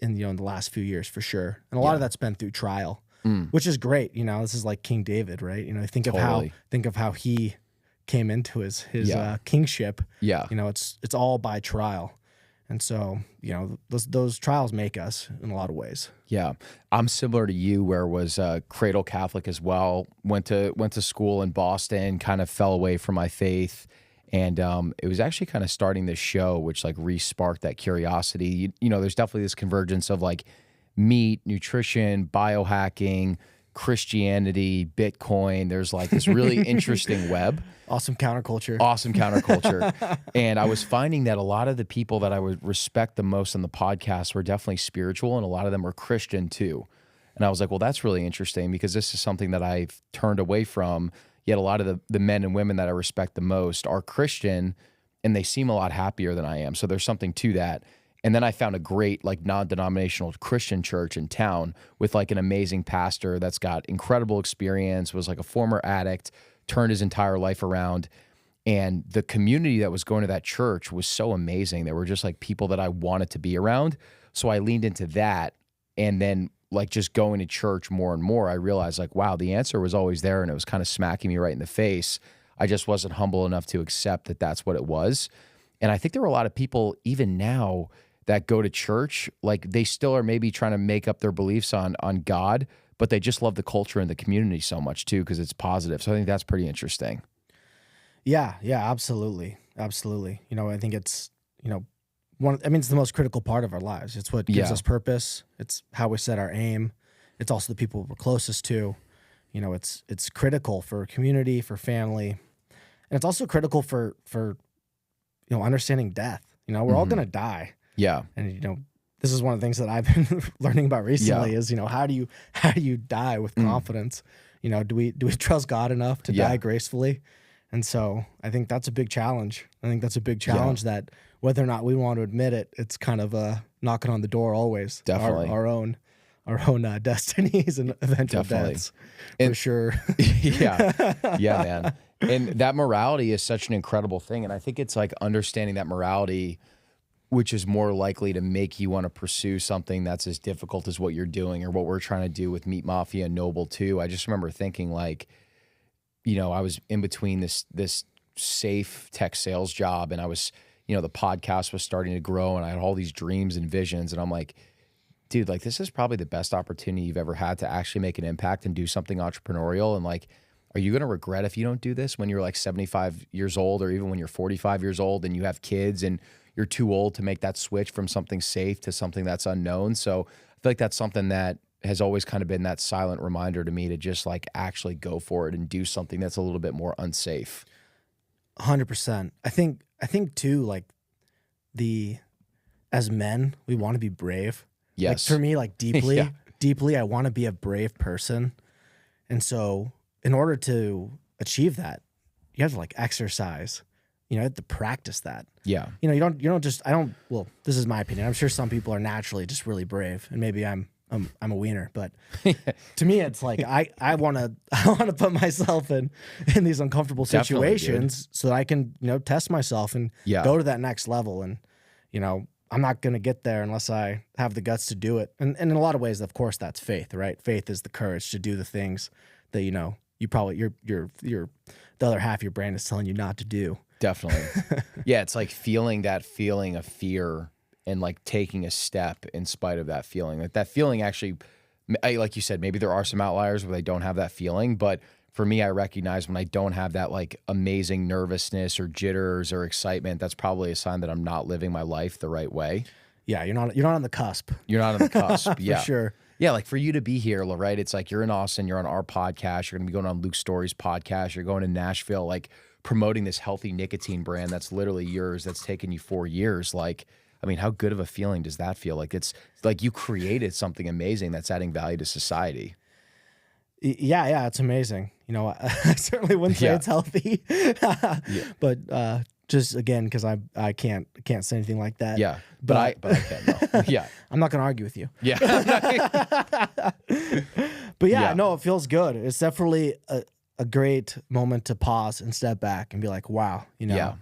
Speaker 2: in the last few years for sure. And a lot of that's been through trial, which is great. This is like King David, right? Think of how he came into his kingship. Yeah. It's all by trial. And so, those trials make us in a lot of ways.
Speaker 1: Yeah. I'm similar to you, where was cradle Catholic as well. Went to school in Boston, kind of fell away from my faith. And it was actually kind of starting this show, which like re-sparked that curiosity. There's definitely this convergence of like meat, nutrition, biohacking, Christianity, Bitcoin. There's like this really interesting web.
Speaker 2: Awesome counterculture.
Speaker 1: And I was finding that a lot of the people that I would respect the most on the podcast were definitely spiritual, and a lot of them were Christian too. And I was like, well, that's really interesting, because this is something that I've turned away from. Yet a lot of the men and women that I respect the most are Christian, and they seem a lot happier than I am. So there's something to that. And then I found a great like non-denominational Christian church in town with like an amazing pastor that's got incredible experience, was like a former addict, turned his entire life around. And the community that was going to that church was so amazing. They were just like people that I wanted to be around. So I leaned into that. And then like just going to church more and more, I realized like, wow, the answer was always there. And it was kind of smacking me right in the face. I just wasn't humble enough to accept that that's what it was. And I think there are a lot of people even now that go to church, like they still are maybe trying to make up their beliefs on God, but they just love the culture and the community so much too, because it's positive. So I think that's pretty interesting.
Speaker 2: Yeah, absolutely. Absolutely. You know, I think it's, you know, it's the most critical part of our lives. It's what gives us purpose. It's how we set our aim. It's also the people we're closest to. You know, it's critical for community, for family. And it's also critical for you know, understanding death. You know, we're all going to die.
Speaker 1: Yeah.
Speaker 2: And, you know, this is one of the things that I've been learning about recently is, you know, how do you die with confidence? You know, do we trust God enough to die gracefully? And so I think that's a big challenge. I think that's a big challenge that whether or not we want to admit it, it's kind of knocking on the door always.
Speaker 1: Definitely.
Speaker 2: Our own destinies and eventual deaths. For sure.
Speaker 1: Yeah, man. And that morality is such an incredible thing. And I think it's like understanding that morality, which is more likely to make you want to pursue something that's as difficult as what you're doing or what we're trying to do with Meat Mafia and Noble too. I just remember thinking like, you know, I was in between this safe tech sales job and I was, you know, the podcast was starting to grow and I had all these dreams and visions. And I'm like, dude, like this is probably the best opportunity you've ever had to actually make an impact and do something entrepreneurial. And like, are you going to regret if you don't do this when you're like 75 years old or even when you're 45 years old and you have kids and you're too old to make that switch from something safe to something that's unknown? So I feel like that's something that has always kind of been that silent reminder to me to just like actually go for it and do something that's a little bit more unsafe.
Speaker 2: 100%. I think too, like as men, we want to be brave.
Speaker 1: Yes.
Speaker 2: Like for me, like deeply, I want to be a brave person. And so in order to achieve that, you have to like exercise, you have to practice that. Yeah. You know, you don't just, well, this is my opinion. I'm sure some people are naturally just really brave and maybe I'm a wiener, but to me, it's like, I want to put myself in these uncomfortable situations so that I can, you know, test myself and go to that next level. And, you know, I'm not going to get there unless I have the guts to do it. And in a lot of ways, of course, that's faith, right? Faith is the courage to do the things that, you know, you probably, the other half of your brain is telling you not to do.
Speaker 1: Definitely. Yeah. It's like feeling that feeling of fear and like taking a step in spite of that feeling. Like that feeling actually, like you said, maybe there are some outliers where they don't have that feeling, but for me, I recognize when I don't have that like amazing nervousness or jitters or excitement, that's probably a sign that I'm not living my life the right way.
Speaker 2: Yeah, you're not on the cusp.
Speaker 1: You're not on the cusp. Yeah.
Speaker 2: For sure.
Speaker 1: Yeah, like for you to be here, right? It's like you're in Austin, you're on our podcast, you're going to be going on Luke Story's podcast, you're going to Nashville, like promoting this healthy nicotine brand that's literally yours, that's taken you 4 years. Like, I mean, how good of a feeling does that feel? Like it's like you created something amazing that's adding value to society.
Speaker 2: Yeah, it's amazing. You know, I certainly wouldn't say it's healthy, but just again, because I can't say anything like that.
Speaker 1: Yeah, but I can. No. Yeah,
Speaker 2: I'm not gonna argue with you.
Speaker 1: Yeah,
Speaker 2: but no, it feels good. It's definitely a great moment to pause and step back and be like, wow, you know.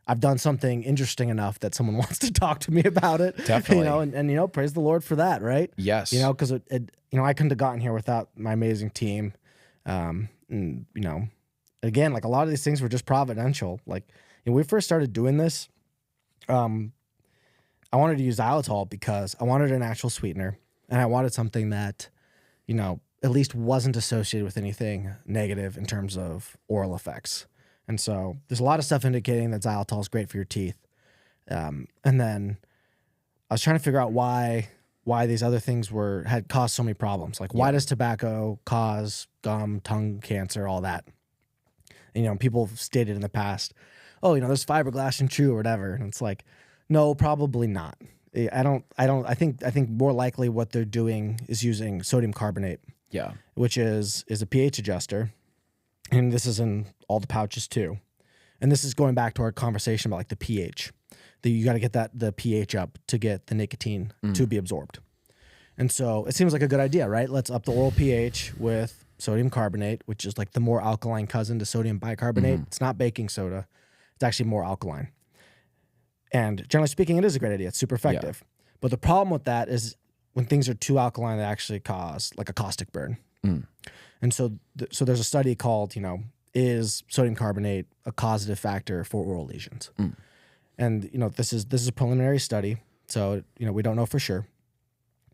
Speaker 2: I've done something interesting enough that someone wants to talk to me about it.
Speaker 1: Definitely.
Speaker 2: You know, and you know, praise the Lord for that, right?
Speaker 1: Yes.
Speaker 2: You know, because you know, I couldn't have gotten here without my amazing team. And, you know, again, like a lot of these things were just providential. Like, when we first started doing this, I wanted to use xylitol because I wanted a natural sweetener and I wanted something that, you know, at least wasn't associated with anything negative in terms of oral effects. And so there's a lot of stuff indicating that xylitol is great for your teeth. And then I was trying to figure out why these other things had caused so many problems. Like, why does tobacco cause gum, tongue cancer, all that? And, you know, people have stated in the past, oh, you know, there's fiberglass in chew or whatever. And it's like, no, probably not. I think more likely what they're doing is using sodium carbonate. Yeah. Which is a pH adjuster. And this is in all the pouches too. And this is going back to our conversation about like the pH. You got to get the pH up to get the nicotine to be absorbed. And so it seems like a good idea, right? Let's up the oral pH with sodium carbonate, which is like the more alkaline cousin to sodium bicarbonate. It's not baking soda. It's actually more alkaline. And generally speaking, it is a great idea. It's super effective. But the problem with that is when things are too alkaline, they actually cause like a caustic burn. And so there's a study called, is sodium carbonate a causative factor for oral lesions? And, this is a preliminary study. So, we don't know for sure.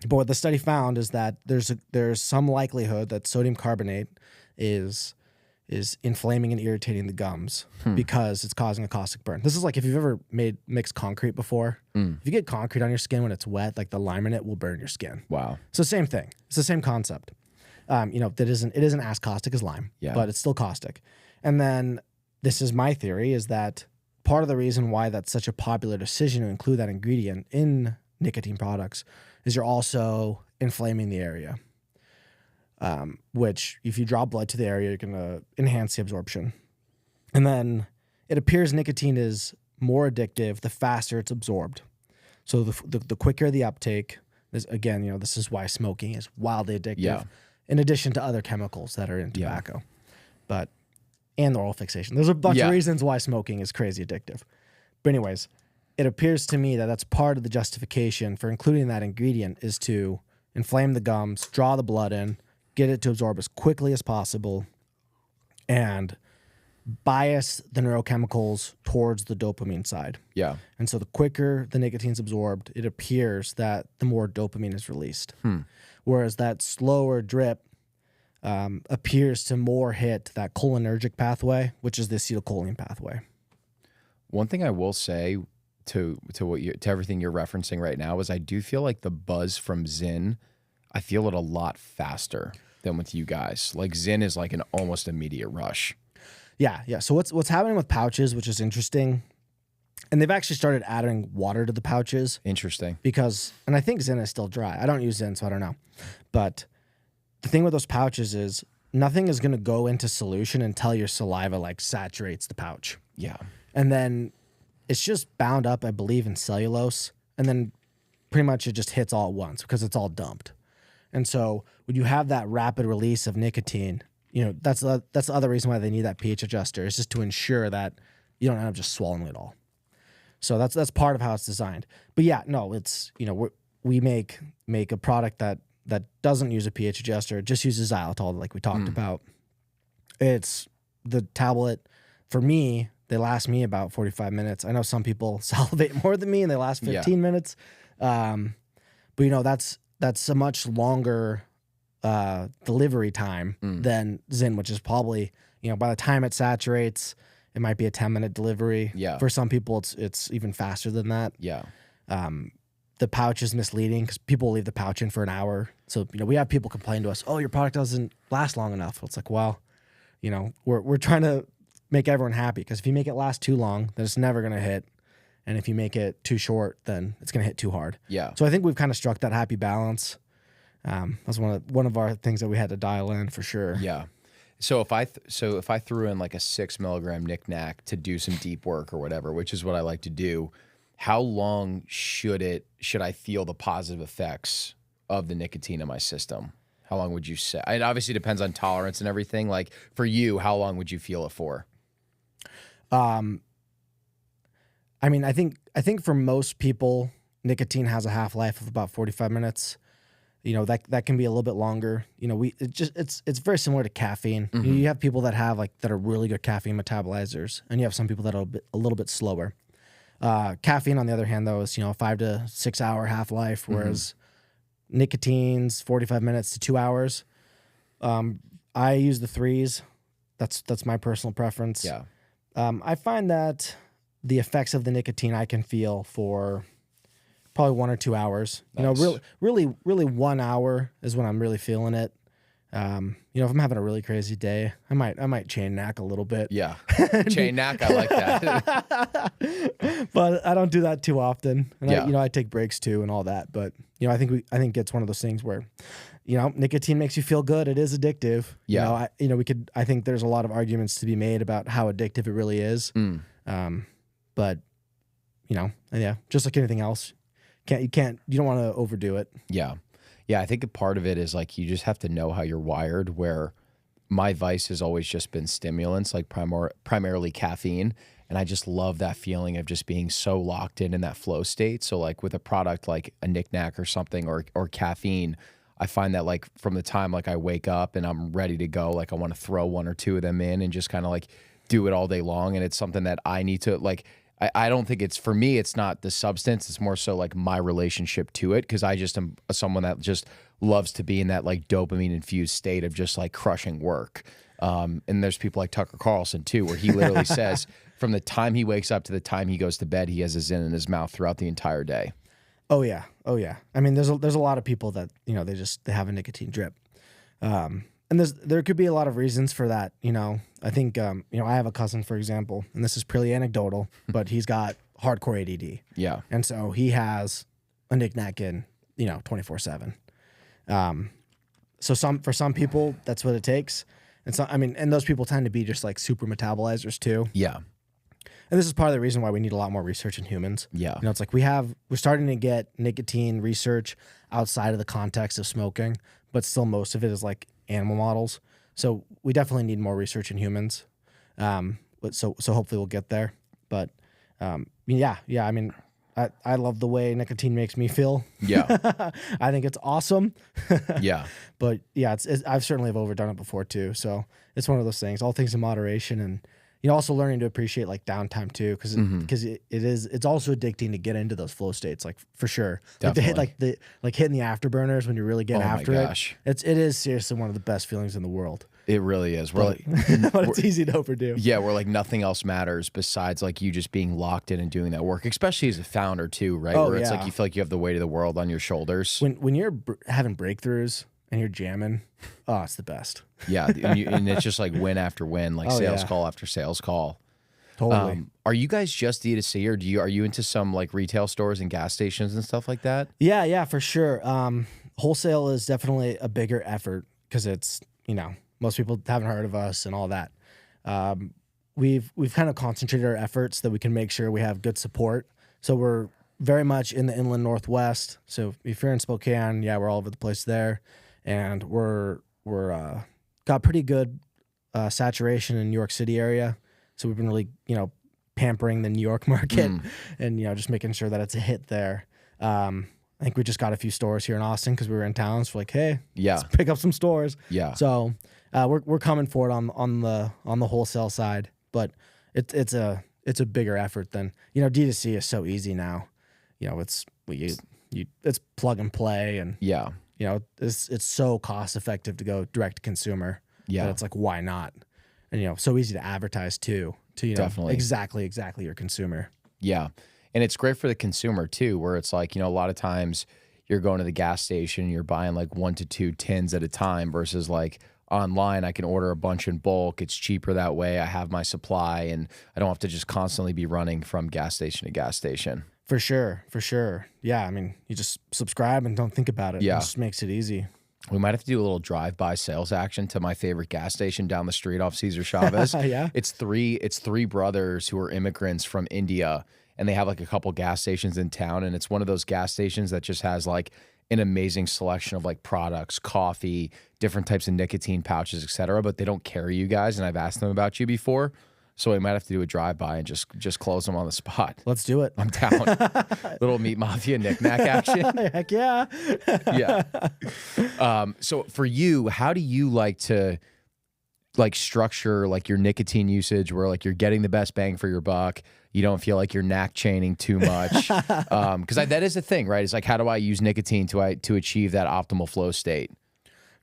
Speaker 2: But what the study found is that there's some likelihood that sodium carbonate is inflaming and irritating the gums because it's causing a caustic burn. This is like if you've ever mixed concrete before. If you get concrete on your skin when it's wet, like the lime in it will burn your skin.
Speaker 1: Wow.
Speaker 2: It's the same thing. It's the same concept. It isn't as caustic as lime, but it's still caustic. And then this is my theory, is that part of the reason why that's such a popular decision to include that ingredient in nicotine products is you're also inflaming the area, which if you draw blood to the area, you're going to enhance the absorption. And then it appears nicotine is more addictive the faster it's absorbed. So the quicker the uptake, this is why smoking is wildly addictive, in addition to other chemicals that are in tobacco, and the oral fixation. There's a bunch of reasons why smoking is crazy addictive. But anyways, it appears to me that that's part of the justification for including that ingredient is to inflame the gums, draw the blood in, get it to absorb as quickly as possible, and bias the neurochemicals towards the dopamine side. Yeah. And so the quicker the nicotine's absorbed, it appears that the more dopamine is released. Whereas that slower drip appears to more hit that cholinergic pathway, which is the acetylcholine pathway.
Speaker 1: One thing I will say to everything you're referencing right now is I do feel like the buzz from Zyn, I feel it a lot faster than with you guys. Like Zyn is like an almost immediate rush.
Speaker 2: Yeah. So what's happening with pouches, which is interesting, and they've actually started adding water to the pouches.
Speaker 1: Interesting.
Speaker 2: And I think Zyn is still dry. I don't use Zyn, so I don't know. But the thing with those pouches is nothing is going to go into solution until your saliva like saturates the pouch. Yeah. And then it's just bound up, I believe, in cellulose. And then pretty much it just hits all at once because it's all dumped. And so when you have that rapid release of nicotine, that's the other reason why they need that pH adjuster, is just to ensure that you don't end up just swallowing it all. So that's part of how it's designed. But yeah, no, it's, we make a product that doesn't use a pH adjuster. It just uses xylitol, like we talked about. It's the tablet. For me, they last me about 45 minutes. I know some people salivate more than me and they last 15 minutes. But that's a much longer delivery time than Zyn, which is probably, by the time it saturates, it might be a 10-minute delivery. Yeah. For some people, it's even faster than that. Yeah. The pouch is misleading because people will leave the pouch in for an hour. So, we have people complain to us, oh, your product doesn't last long enough. It's like, well, we're trying to make everyone happy, because if you make it last too long, then it's never going to hit. And if you make it too short, then it's going to hit too hard. Yeah. So I think we've kind of struck that happy balance. That's one of our things that we had to dial in for sure. Yeah.
Speaker 1: So if I threw in like a 6 milligram Nic Nac to do some deep work or whatever, which is what I like to do, how long should I feel the positive effects of the nicotine in my system? How long would you say? It obviously depends on tolerance and everything. Like for you, how long would you feel it for?
Speaker 2: I mean, I think for most people, nicotine has a half-life of about 45 minutes. That can be a little bit longer. It's very similar to caffeine. You have people that are really good caffeine metabolizers, and you have some people that are a little bit slower. Caffeine, on the other hand, though, is 5 to 6 hour half-life, whereas nicotine's 45 minutes to 2 hours. I use the 3s. That's my personal preference. Yeah. I find that the effects of the nicotine I can feel for probably 1 or 2 hours. Nice. Really 1 hour is when I'm really feeling it. If I'm having a really crazy day, I might chain knack a little bit.
Speaker 1: Yeah. Chain knack, I like that.
Speaker 2: But I don't do that too often. And I take breaks too and all that. But I think it's one of those things where, nicotine makes you feel good. It is addictive. Yeah. I think there's a lot of arguments to be made about how addictive it really is. But and yeah, just like anything else, you don't want to overdo it.
Speaker 1: Yeah. Yeah. I think a part of it is like, you just have to know how you're wired, where my vice has always just been stimulants, like primarily caffeine. And I just love that feeling of just being so locked in that flow state. So like with a product like a Nic Nac or something, or caffeine, I find that like from the time like I wake up and I'm ready to go, like I want to throw one or two of them in and just kind of like do it all day long. And it's something that I need to like, I don't think it's, for me, it's not the substance. It's more so like my relationship to it. Cause I just am someone that just loves to be in that like dopamine infused state of just like crushing work. And there's people like Tucker Carlson too, where he literally says from the time he wakes up to the time he goes to bed, he has a Zyn in his mouth throughout the entire day.
Speaker 2: Oh yeah. Oh yeah. I mean, there's a lot of people that, they have a nicotine drip. And there could be a lot of reasons for that. I think, I have a cousin, for example, and this is purely anecdotal, but he's got hardcore ADD.
Speaker 1: Yeah.
Speaker 2: And so he has a Nic Nac in, 24/7. So for some people, that's what it takes. And so, and those people tend to be just like super metabolizers too.
Speaker 1: Yeah.
Speaker 2: And this is part of the reason why we need a lot more research in humans.
Speaker 1: Yeah.
Speaker 2: It's like we're starting to get nicotine research outside of the context of smoking, but still most of it is like animal models. So we definitely need more research in humans. So hopefully we'll get there. But yeah. I love the way nicotine makes me feel.
Speaker 1: Yeah.
Speaker 2: I think it's awesome.
Speaker 1: Yeah.
Speaker 2: But yeah, I've certainly have overdone it before too. So it's one of those things, all things in moderation, and also learning to appreciate like downtime too, because it's also addicting to get into those flow states, like for sure.
Speaker 1: Definitely.
Speaker 2: Like hitting the afterburners when you really get after it.
Speaker 1: Gosh.
Speaker 2: It is seriously one of the best feelings in the world.
Speaker 1: It really is.
Speaker 2: But it's easy to overdo.
Speaker 1: Yeah, where like nothing else matters besides like you just being locked in and doing that work, especially as a founder too, right?
Speaker 2: Oh,
Speaker 1: where it's
Speaker 2: yeah.
Speaker 1: like you feel like you have the weight of the world on your shoulders.
Speaker 2: When you're having breakthroughs and you're jamming, oh, it's the best.
Speaker 1: Yeah, and it's just like win after win, like sales call after sales call.
Speaker 2: Totally.
Speaker 1: Are you guys just D2C, or are you into some like retail stores and gas stations and stuff like that?
Speaker 2: Yeah, for sure. Wholesale is definitely a bigger effort because it's, most people haven't heard of us and all that. We've kind of concentrated our efforts so that we can make sure we have good support. So we're very much in the inland Northwest. So if you're in Spokane, yeah, we're all over the place there, and we're got pretty good saturation in New York City area. So we've been really, pampering the New York market and, just making sure that it's a hit there. I think we just got a few stores here in Austin because we were in town. So we're like, hey, let's pick up some stores. Yeah. So we're coming for it on the wholesale side, but it's a bigger effort than, D2C is so easy now. It's plug and play, and it's so cost effective to go direct to consumer. Yeah. It's like, why not? And so easy to advertise too, to definitely exactly your consumer.
Speaker 1: Yeah. And it's great for the consumer too, where it's like, a lot of times you're going to the gas station, you're buying like 1 to 2 tins at a time, versus like online, I can order a bunch in bulk. It's cheaper that way. I have my supply and I don't have to just constantly be running from gas station to gas station.
Speaker 2: For sure. Yeah. You just subscribe and don't think about it.
Speaker 1: Yeah.
Speaker 2: It just makes it easy.
Speaker 1: We might have to do a little drive-by sales action to my favorite gas station down the street off Cesar Chavez.
Speaker 2: Yeah.
Speaker 1: It's three brothers who are immigrants from India, and they have like a couple gas stations in town, and it's one of those gas stations that just has like an amazing selection of like products, coffee, different types of nicotine pouches, etc. But they don't carry you guys, and I've asked them about you before. So we might have to do a drive-by and just close them on the spot.
Speaker 2: Let's do it.
Speaker 1: I'm down. Little Meat Mafia Nic Nac action.
Speaker 2: Heck yeah.
Speaker 1: Yeah. So for you, how do you like to like structure like your nicotine usage where like you're getting the best bang for your buck? You don't feel like you're nac chaining too much. Because that is the thing, right? It's like, how do I use nicotine to achieve that optimal flow state?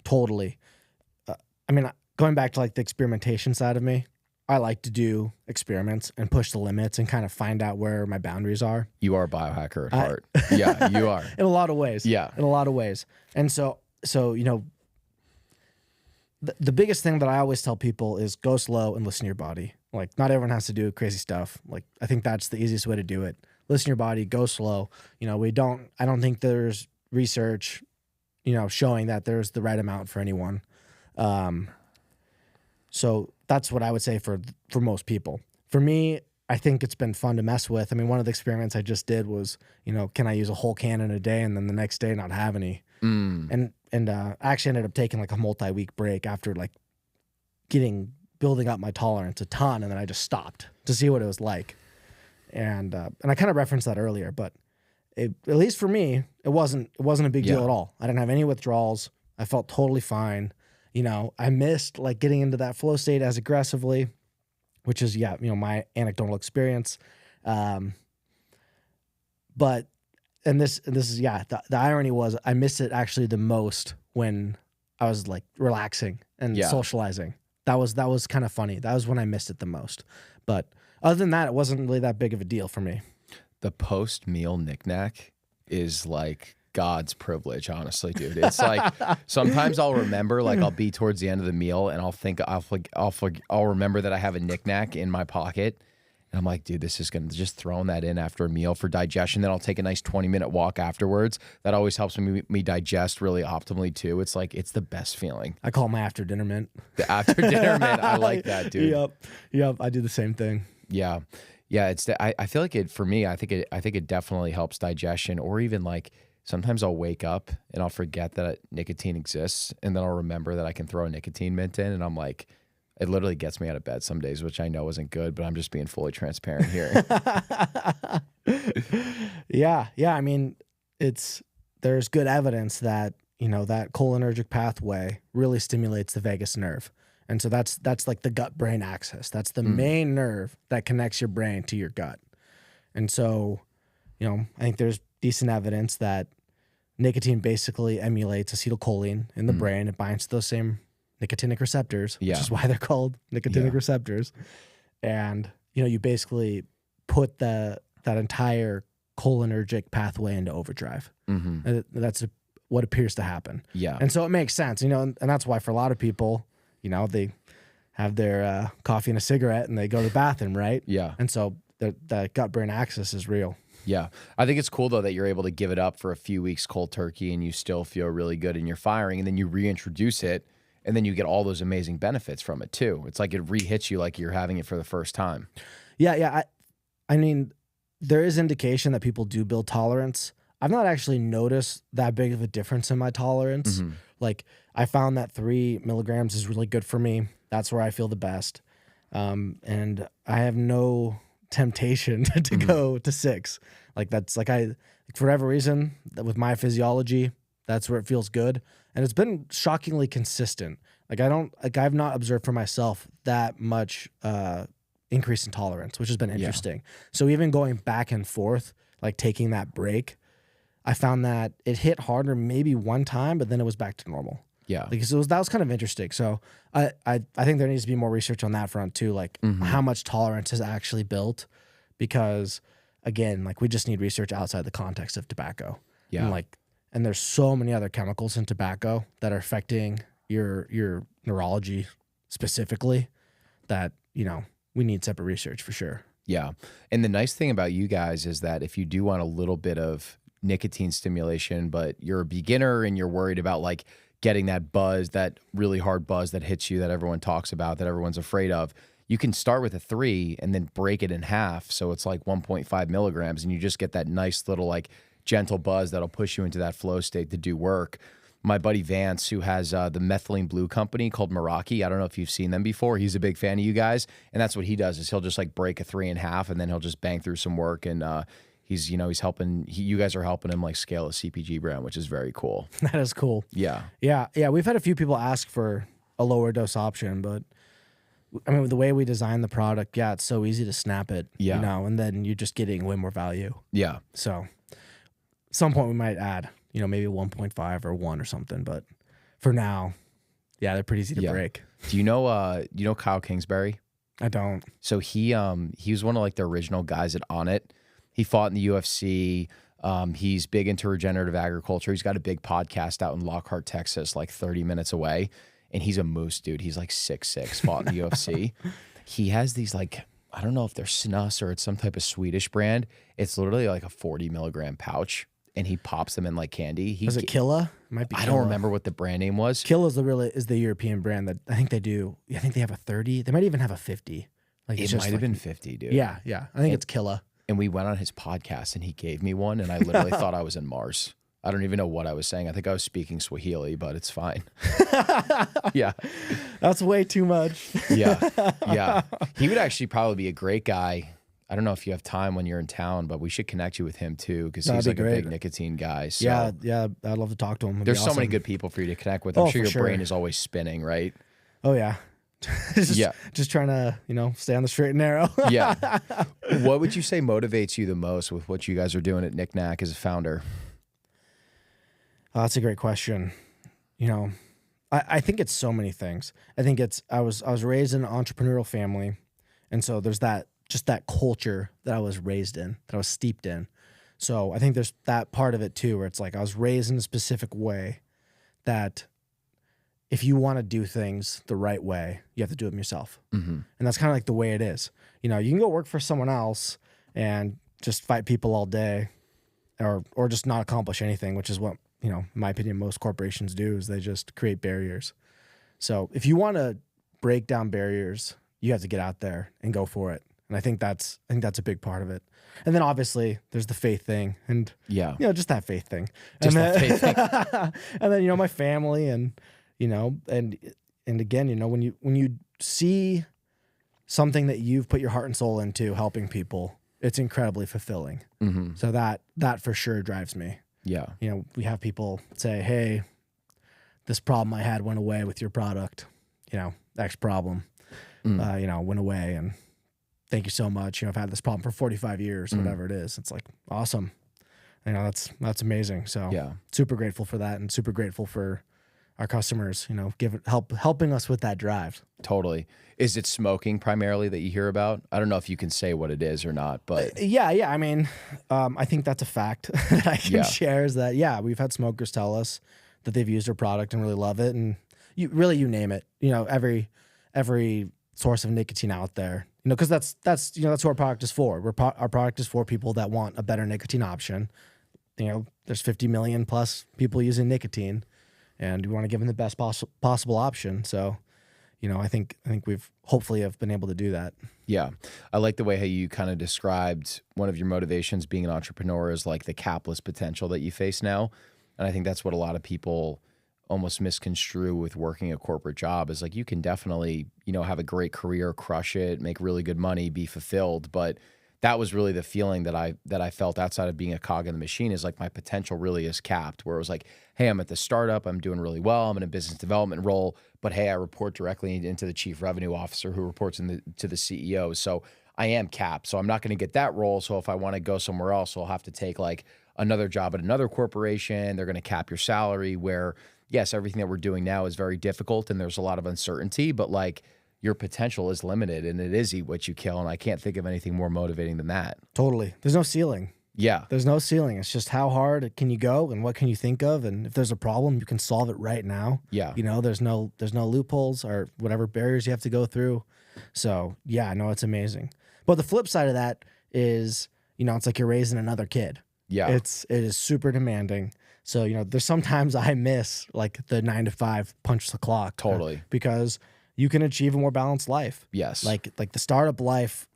Speaker 2: Totally. Going back to like the experimentation side of me, I like to do experiments and push the limits and kind of find out where my boundaries are.
Speaker 1: You are a biohacker at heart. Yeah, you are.
Speaker 2: In a lot of ways.
Speaker 1: Yeah.
Speaker 2: In a lot of ways. And so the biggest thing that I always tell people is go slow and listen to your body. Like, not everyone has to do crazy stuff. Like, I think that's the easiest way to do it. Listen to your body, go slow. I don't think there's research, showing that there's the right amount for anyone. So that's what I would say for most people. For me, I think it's been fun to mess with. I mean, one of the experiments I just did was, can I use a whole can in a day and then the next day not have any? And I actually ended up taking like a multi-week break after like building up my tolerance a ton, and then I just stopped to see what it was like. And I kind of referenced that earlier, but at least for me, it wasn't a big deal at all. I didn't have any withdrawals. I felt totally fine. I missed like getting into that flow state as aggressively, which is my anecdotal experience. But this is the irony was I missed it actually the most when I was like relaxing and socializing. That was kind of funny. That was when I missed it the most. But other than that, it wasn't really that big of a deal for me.
Speaker 1: The post-meal Nic Nac is like God's privilege, honestly, dude. It's like sometimes I'll remember, like I'll be towards the end of the meal and I'll remember that I have a Nic Nac in my pocket. And I'm like, dude, this is going to just throwing that in after a meal for digestion. Then I'll take a nice 20-minute walk afterwards. That always helps me digest really optimally too. It's like, it's the best feeling.
Speaker 2: I call it my after dinner mint.
Speaker 1: The after dinner mint. I like that, dude.
Speaker 2: Yep. I do the same thing.
Speaker 1: Yeah. I feel like for me, I think it definitely helps digestion, or even like sometimes I'll wake up and I'll forget that nicotine exists. And then I'll remember that I can throw a nicotine mint in, and I'm like, it literally gets me out of bed some days, which I know isn't good, but I'm just being fully transparent here.
Speaker 2: Yeah. I mean, there's good evidence that, that cholinergic pathway really stimulates the vagus nerve. And so that's like the gut-brain axis. That's the main nerve that connects your brain to your gut. And so, I think there's decent evidence that nicotine basically emulates acetylcholine in the brain. It binds to those same nicotinic receptors, which is why they're called nicotinic receptors. And, you basically put that entire cholinergic pathway into overdrive. And that's what appears to happen. Yeah. And so it makes sense, and that's why for a lot of people, they have their coffee and a cigarette and they go to the bathroom, right? Yeah. And so the gut-brain axis is real.
Speaker 1: Yeah. I think it's cool, though, that you're able to give it up for a few weeks cold turkey and you still feel really good and you're firing, and then you reintroduce it, and then you get all those amazing benefits from it, too. It's like it re-hits you like you're having it for the first time.
Speaker 2: Yeah. I mean, there is indication that people do build tolerance. I've not actually noticed that big of a difference in my tolerance. Like, I found that 3 milligrams is really good for me. That's where I feel the best. And I have no temptation to go to 6. Like, that's like for whatever reason, with my physiology, that's where it feels good. And it's been shockingly consistent. Like, I've not observed for myself that much increase in tolerance, which has been interesting. Yeah. So even going back and forth, like taking that break, I found that it hit harder maybe one time, but then it was back to normal. Yeah. Like, so that was kind of interesting. So I think there needs to be more research on that front too, like how much tolerance is actually built, because again, like we just need research outside the context of tobacco. Yeah. And there's so many other chemicals in tobacco that are affecting your neurology specifically that, we need separate research for sure.
Speaker 1: Yeah. And the nice thing about you guys is that if you do want a little bit of nicotine stimulation, but you're a beginner and you're worried about like getting that buzz, that really hard buzz that hits you, that everyone talks about, that everyone's afraid of, you can start with a 3 and then break it in half. So it's like 1.5 milligrams, and you just get that nice little like gentle buzz that'll push you into that flow state to do work. My buddy Vance, who has the methylene blue company called Meraki, I don't know if you've seen them before. He's a big fan of you guys. And that's what he does, is he'll just like break a 3 in half, and then he'll just bang through some work. And he's helping, you guys are helping him like scale a CPG brand, which is very cool.
Speaker 2: That is cool.
Speaker 1: Yeah.
Speaker 2: Yeah. We've had a few people ask for a lower dose option, but I mean, with the way we design the product, it's so easy to snap it, and then you're just getting way more value. Yeah. So at some point we might add, maybe 1.5 or 1 or something, but for now, they're pretty easy to break.
Speaker 1: Do you know Kyle Kingsbury?
Speaker 2: I don't.
Speaker 1: So he was one of like the original guys at On It. He fought in the UFC. He's big into regenerative agriculture. He's got a big podcast out in Lockhart, Texas, like 30 minutes away. And he's a moose, dude. He's like 6'6", fought in the UFC. He has these like, I don't know if they're snus or it's some type of Swedish brand. It's literally like a 40 milligram pouch, and he pops them in like candy.
Speaker 2: Was it Killa? Might be Killa.
Speaker 1: I don't remember what the brand name was.
Speaker 2: Killa is the European brand that I think they do. I think they have a 30. They might even have a 50. Like
Speaker 1: It might have been 50, dude.
Speaker 2: Yeah. I think it's Killa.
Speaker 1: And we went on his podcast and he gave me one and I literally thought I was in Mars. I don't even know what I was saying. I think I was speaking Swahili, but it's fine. Yeah.
Speaker 2: That's way too much.
Speaker 1: Yeah. He would actually probably be a great guy. I don't know if you have time when you're in town, but we should connect you with him too, because he's like a big nicotine guy. So
Speaker 2: yeah, I'd love to talk to him.
Speaker 1: There's so many good people for you to connect with. I'm sure your brain is always spinning, right?
Speaker 2: Oh yeah. Just trying to, stay on the straight and narrow.
Speaker 1: Yeah. What would you say motivates you the most with what you guys are doing at Nic Nac as a founder?
Speaker 2: That's a great question. I think it's so many things. I think I was raised in an entrepreneurial family, and so there's that culture that I was raised in, that I was steeped in. So I think there's that part of it too, where it's like I was raised in a specific way that if you want to do things the right way, you have to do them yourself. And that's kind of like the way it is. You can go work for someone else and just fight people all day or just not accomplish anything, which is what, in my opinion, most corporations do, is they just create barriers. So if you want to break down barriers, you have to get out there and go for it. And I think that's a big part of it. And then obviously there's the faith thing and just that faith thing. And then my family and again, when you see something that you've put your heart and soul into helping people, it's incredibly fulfilling. So that for sure drives me.
Speaker 1: Yeah.
Speaker 2: We have people say, hey, this problem I had went away with your product, X problem, went away. And thank you so much. I've had this problem for 45 years, whatever it is. It's like, awesome. That's amazing. So super grateful for that and super grateful for our customers, helping us with that drive.
Speaker 1: Totally. Is it smoking primarily that you hear about? I don't know if you can say what it is or not, but
Speaker 2: yeah. I mean, I think that's a fact that I can share is that, we've had smokers tell us that they've used our product and really love it. And you name it, every source of nicotine out there, because that's what our product is for. Our product is for people that want a better nicotine option. There's 50 million plus people using nicotine, and we want to give them the best possible option. So, I think we've hopefully have been able to do that.
Speaker 1: Yeah. I like the way how you kind of described one of your motivations being an entrepreneur is like the capless potential that you face now. And I think that's what a lot of people almost misconstrue with working a corporate job is like, you can definitely, have a great career, crush it, make really good money, be fulfilled. But that was really the feeling that I felt outside of being a cog in the machine is like my potential really is capped, where it was like, hey, I'm at the startup, I'm doing really well, I'm in a business development role, but hey, I report directly into the chief revenue officer who reports to the CEO. So I am capped. So I'm not going to get that role. So if I want to go somewhere else, I'll have to take like another job at another corporation. They're going to cap your salary, where yes, everything that we're doing now is very difficult and there's a lot of uncertainty, but like your potential is limited and it is eat what you kill. And I can't think of anything more motivating than that.
Speaker 2: Totally. There's no ceiling.
Speaker 1: Yeah.
Speaker 2: There's no ceiling. It's just how hard can you go and what can you think of? And if there's a problem, you can solve it right now.
Speaker 1: Yeah.
Speaker 2: There's no loopholes or whatever barriers you have to go through. So yeah, no, it's amazing. But the flip side of that is, it's like you're raising another kid.
Speaker 1: Yeah.
Speaker 2: It is super demanding. So, there's sometimes I miss like the 9 to 5 punch the clock.
Speaker 1: Totally.
Speaker 2: Because you can achieve a more balanced life.
Speaker 1: Yes.
Speaker 2: Like the startup life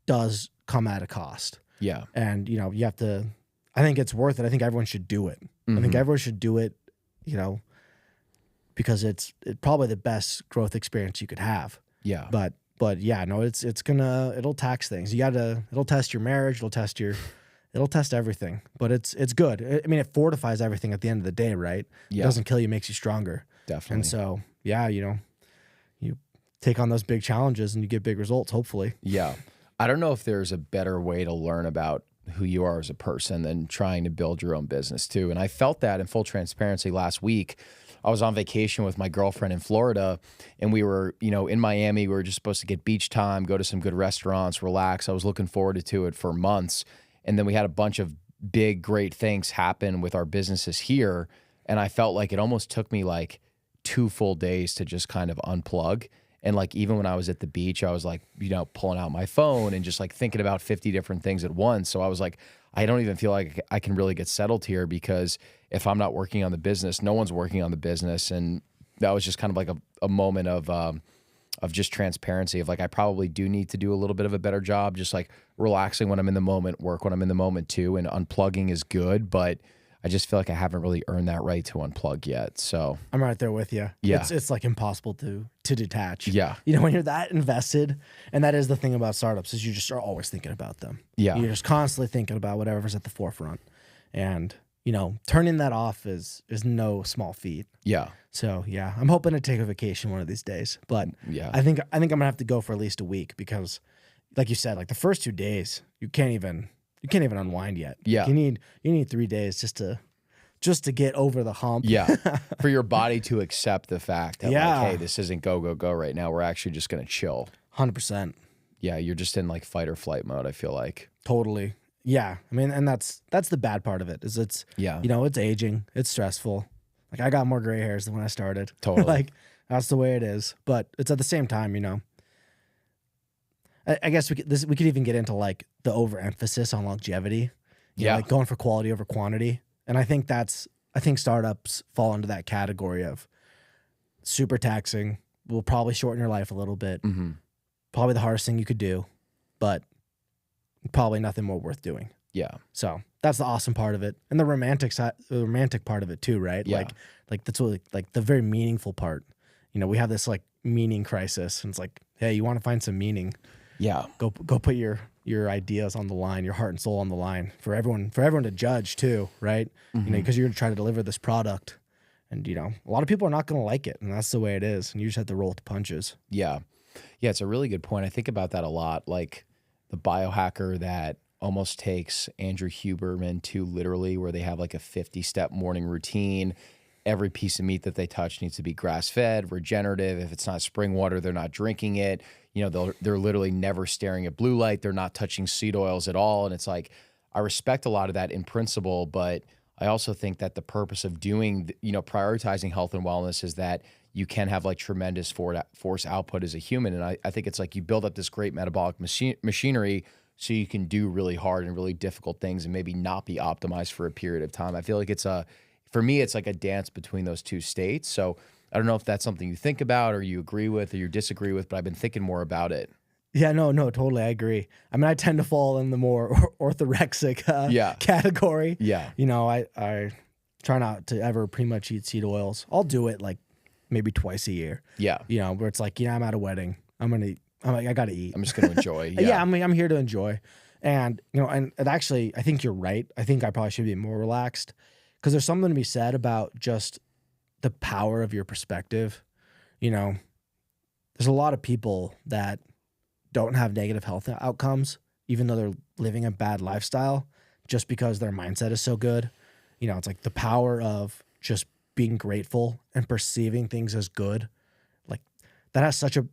Speaker 2: does come at a cost.
Speaker 1: Yeah.
Speaker 2: And, you have to, I think it's worth it. I think everyone should do it. I think everyone should do it, because it's probably the best growth experience you could have.
Speaker 1: Yeah.
Speaker 2: But yeah, no, it'll tax things. It'll test your marriage. It'll test everything, but it's good. I mean, it fortifies everything at the end of the day, right?
Speaker 1: Yeah.
Speaker 2: It doesn't kill you, makes you stronger.
Speaker 1: Definitely.
Speaker 2: And so, yeah, you take on those big challenges and you get big results, hopefully.
Speaker 1: Yeah. I don't know if there's a better way to learn about who you are as a person than trying to build your own business too. And I felt that in full transparency last week. I was on vacation with my girlfriend in Florida and we were, in Miami. We were just supposed to get beach time, go to some good restaurants, relax. I was looking forward to it for months. And then we had a bunch of big, great things happen with our businesses here. And I felt like it almost took me like 2 full days to just kind of unplug. And like, even when I was at the beach, I was like, pulling out my phone and just like thinking about 50 different things at once. So I was like, I don't even feel like I can really get settled here, because if I'm not working on the business, no one's working on the business. And that was just kind of like a moment of just transparency of like, I probably do need to do a little bit of a better job, just like relaxing when I'm in the moment, work when I'm in the moment too. And unplugging is good, but I just feel like I haven't really earned that right to unplug yet. So
Speaker 2: I'm right there with you.
Speaker 1: Yeah.
Speaker 2: It's like impossible to detach.
Speaker 1: Yeah.
Speaker 2: You know, when you're that invested, and that is the thing about startups, is you just are always thinking about them.
Speaker 1: Yeah.
Speaker 2: You're just constantly thinking about whatever's at the forefront. And, you know, turning that off is no small feat.
Speaker 1: Yeah.
Speaker 2: So yeah, I'm hoping to take a vacation one of these days. But
Speaker 1: Yeah.
Speaker 2: I think I'm gonna have to go for at least a week because, like you said, like the first 2 days, you can't even unwind yet.
Speaker 1: Yeah.
Speaker 2: You need 3 days just to get over the hump.
Speaker 1: Yeah. For your body to accept the fact that
Speaker 2: Yeah.
Speaker 1: like, hey, this isn't go, go, go right now. We're actually just going to chill.
Speaker 2: 100%.
Speaker 1: Yeah. You're just in like fight or flight mode, I feel like.
Speaker 2: Totally. Yeah. I mean, and that's the bad part of it is it's,
Speaker 1: Yeah.
Speaker 2: you know, it's aging. It's stressful. Like I got more gray hairs than when I started.
Speaker 1: Totally.
Speaker 2: Like that's the way it is. But it's at the same time, you know, I guess we could even get into like the overemphasis on longevity. You know, like going for quality over quantity. And I think startups fall into that category of super taxing, will probably shorten your life a little bit.
Speaker 1: Mm-hmm.
Speaker 2: Probably the hardest thing you could do, but probably nothing more worth doing.
Speaker 1: Yeah.
Speaker 2: So that's the awesome part of it. And the romantic part of it too, right?
Speaker 1: Yeah.
Speaker 2: Like that's what, like the very meaningful part. You know, we have this like meaning crisis, and it's like, hey, you want to find some meaning.
Speaker 1: Yeah.
Speaker 2: Go put your ideas on the line, your heart and soul on the line for everyone to judge too, right?
Speaker 1: Mm-hmm.
Speaker 2: You know, because you're going to try to deliver this product, and you know, a lot of people are not going to like it, and that's the way it is. And you just have to roll with the punches.
Speaker 1: Yeah. Yeah. It's a really good point. I think about that a lot. Like the biohacker that almost takes Andrew Huberman to literally where they have like a 50-step morning routine. Every piece of meat that they touch needs to be grass-fed, regenerative. If it's not spring water, they're not drinking it. You know, they're literally never staring at blue light. They're not touching seed oils at all. And it's like, I respect a lot of that in principle, but I also think that the purpose of doing, you know, prioritizing health and wellness is that you can have like tremendous force output as a human. And I think it's like you build up this great metabolic machinery so you can do really hard and really difficult things and maybe not be optimized for a period of time. I feel like for me, it's like a dance between those two states. So I don't know if that's something you think about or you agree with or you disagree with, but I've been thinking more about it.
Speaker 2: Yeah, no, totally. I agree. I mean, I tend to fall in the more orthorexic category.
Speaker 1: Yeah.
Speaker 2: You know, I try not to ever pretty much eat seed oils. I'll do it like maybe twice a year.
Speaker 1: Yeah.
Speaker 2: You know, where it's like, you know, I'm at a wedding. I got to eat.
Speaker 1: I'm just going to enjoy.
Speaker 2: Yeah. I mean, I'm here to enjoy. And, you know, and actually, I think you're right. I think I probably should be more relaxed because there's something to be said about just the power of your perspective. You know, there's a lot of people that don't have negative health outcomes, even though they're living a bad lifestyle, just because their mindset is so good. You know, it's like the power of just being grateful and perceiving things as good. Like that has such a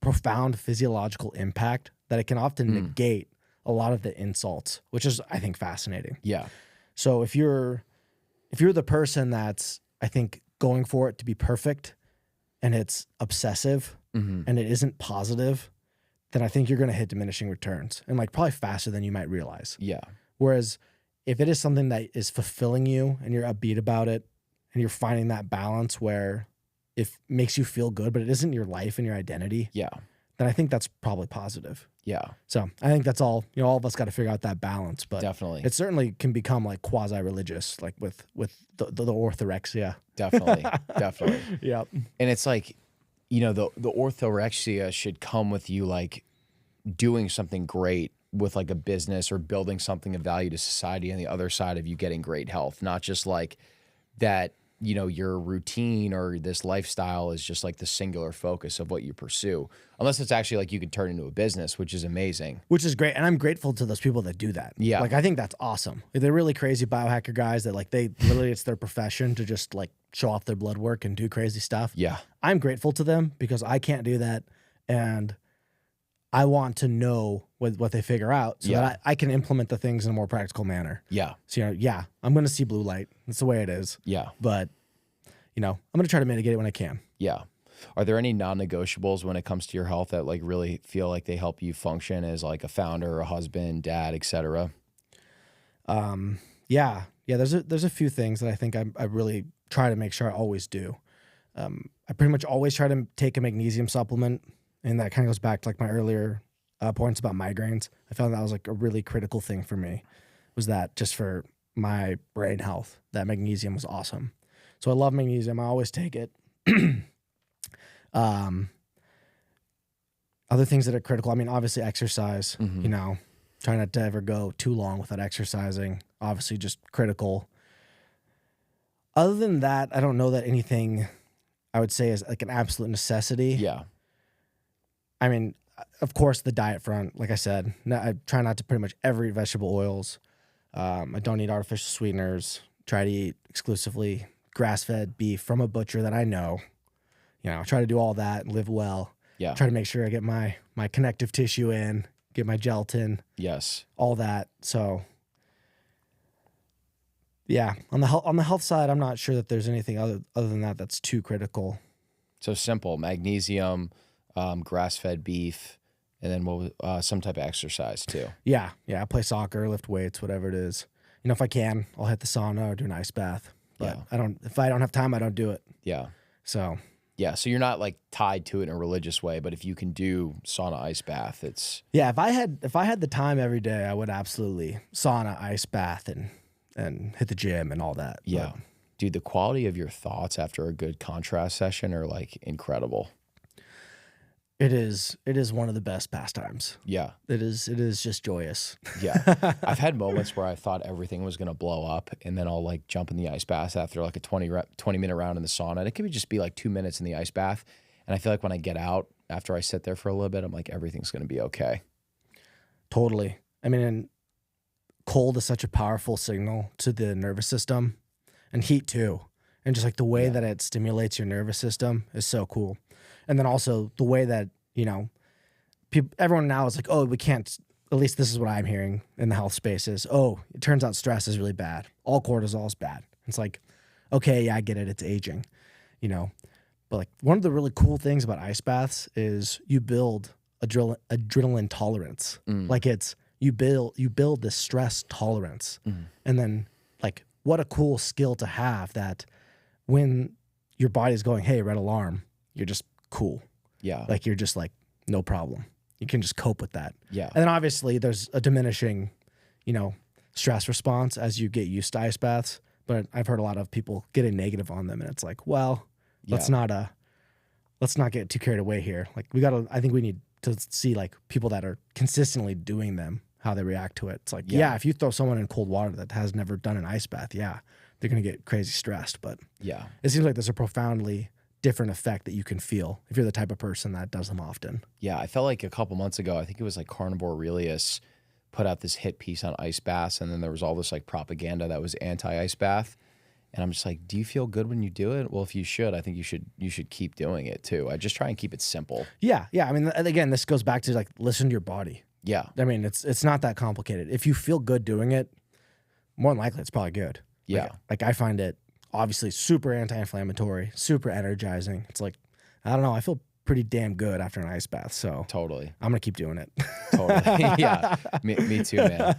Speaker 2: profound physiological impact that it can often negate a lot of the insults, which is, I think, fascinating.
Speaker 1: Yeah.
Speaker 2: So if you're the person that's, I think, going for it to be perfect and it's obsessive and it isn't positive, then I think you're going to hit diminishing returns and like probably faster than you might realize.
Speaker 1: Yeah.
Speaker 2: Whereas if it is something that is fulfilling you and you're upbeat about it and you're finding that balance where it makes you feel good, but it isn't your life and your identity,
Speaker 1: Yeah.
Speaker 2: then I think that's probably positive.
Speaker 1: Yeah.
Speaker 2: So I think that's all, you know, all of us got to figure out that balance, but
Speaker 1: Definitely.
Speaker 2: it certainly can become like quasi-religious, like with the orthorexia.
Speaker 1: Definitely. Definitely.
Speaker 2: Yeah.
Speaker 1: And it's like, you know, the orthorexia should come with you like doing something great with like a business or building something of value to society on the other side of you getting great health, not just like that, you know, your routine or this lifestyle is just like the singular focus of what you pursue, unless it's actually like you could turn into a business, which is amazing.
Speaker 2: Which is great. And I'm grateful to those people that do that.
Speaker 1: Yeah.
Speaker 2: Like, I think that's awesome. They're really crazy biohacker guys that like, they literally, it's their profession to just like show off their blood work and do crazy stuff.
Speaker 1: Yeah.
Speaker 2: I'm grateful to them because I can't do that. And I want to know what they figure out so that I can implement the things in a more practical manner.
Speaker 1: Yeah.
Speaker 2: So, you know, yeah, I'm going to see blue light. That's the way it is.
Speaker 1: Yeah.
Speaker 2: But, you know, I'm going to try to mitigate it when I can.
Speaker 1: Yeah. Are there any non-negotiables when it comes to your health that like really feel like they help you function as like a founder, a husband, dad, etc.?
Speaker 2: Yeah. There's a few things that I think I really try to make sure I always do. I pretty much always try to take a magnesium supplement And that kind of goes back to like my earlier points about migraines. I found that was like a really critical thing for me, was that just for my brain health, that magnesium was awesome. So I love magnesium. I always take it. Other things that are critical, I mean, obviously exercise, you know, try not to ever go too long without exercising. Obviously just critical. Other than that, I don't know that anything I would say is like an absolute necessity.
Speaker 1: Yeah.
Speaker 2: I mean, of course, the diet front, like I said, I try not to pretty much ever eat vegetable oils. I don't eat artificial sweeteners. Try to eat exclusively grass-fed beef from a butcher that I know. You know, try to do all that and live well.
Speaker 1: Yeah.
Speaker 2: Try to make sure I get my connective tissue in, get my gelatin.
Speaker 1: Yes.
Speaker 2: All that. So, yeah, on the health side, I'm not sure that there's anything other than that that's too critical.
Speaker 1: So simple: magnesium, grass-fed beef, and then some type of exercise too.
Speaker 2: Yeah. I play soccer, lift weights, whatever it is. You know, if I can, I'll hit the sauna or do an ice bath. But if I don't have time, I don't do it.
Speaker 1: Yeah.
Speaker 2: So.
Speaker 1: Yeah, so you're not like tied to it in a religious way, but if you can do sauna, ice bath, it's
Speaker 2: if I had the time every day, I would absolutely sauna, ice bath, and hit the gym and all that.
Speaker 1: Yeah, but, dude, the quality of your thoughts after a good contrast session are like incredible.
Speaker 2: It is one of the best pastimes.
Speaker 1: Yeah,
Speaker 2: it is just joyous.
Speaker 1: Yeah, I've had moments where I thought everything was gonna blow up, and then I'll like jump in the ice bath after like a 20-minute round in the sauna. And it could just be like 2 minutes in the ice bath, and I feel like when I get out after I sit there for a little bit, I'm like, everything's gonna be okay.
Speaker 2: Totally. I mean, and cold is such a powerful signal to the nervous system, and heat too, and just like the way that it stimulates your nervous system is so cool. And then also the way that, you know, everyone now is like, oh, we can't, at least this is what I'm hearing in the health space is, oh, it turns out stress is really bad. All cortisol is bad. It's like, okay, yeah, I get it. It's aging, you know. But like one of the really cool things about ice baths is you build adrenaline tolerance. Like you build this stress tolerance. And then like what a cool skill to have that when your body's going, hey, red alarm, you're just cool.
Speaker 1: Yeah.
Speaker 2: Like you're just like, no problem. You can just cope with that.
Speaker 1: Yeah.
Speaker 2: And then obviously there's a diminishing, you know, stress response as you get used to ice baths. But I've heard a lot of people getting negative on them, and it's like, well, let's not get too carried away here. Like I think we need to see like people that are consistently doing them, how they react to it. It's like, if you throw someone in cold water that has never done an ice bath, they're going to get crazy stressed. But it seems like there's a profoundly different effect that you can feel if you're the type of person that does them often.
Speaker 1: Yeah, I felt like a couple months ago, I think it was like Carnivore Aurelius put out this hit piece on ice baths, and then there was all this like propaganda that was anti-ice bath. And I'm just like, do you feel good when you do it? Well, if you should, I think you should keep doing it too. I just try and keep it simple.
Speaker 2: Yeah. I mean, again, this goes back to like listen to your body.
Speaker 1: Yeah.
Speaker 2: I mean, it's not that complicated. If you feel good doing it, more than likely it's probably good.
Speaker 1: Yeah.
Speaker 2: Like I find it obviously super anti-inflammatory, super energizing. It's like, I don't know, I feel pretty damn good after an ice bath. So
Speaker 1: totally,
Speaker 2: I'm gonna keep doing it.
Speaker 1: Totally. Yeah. Me too, man.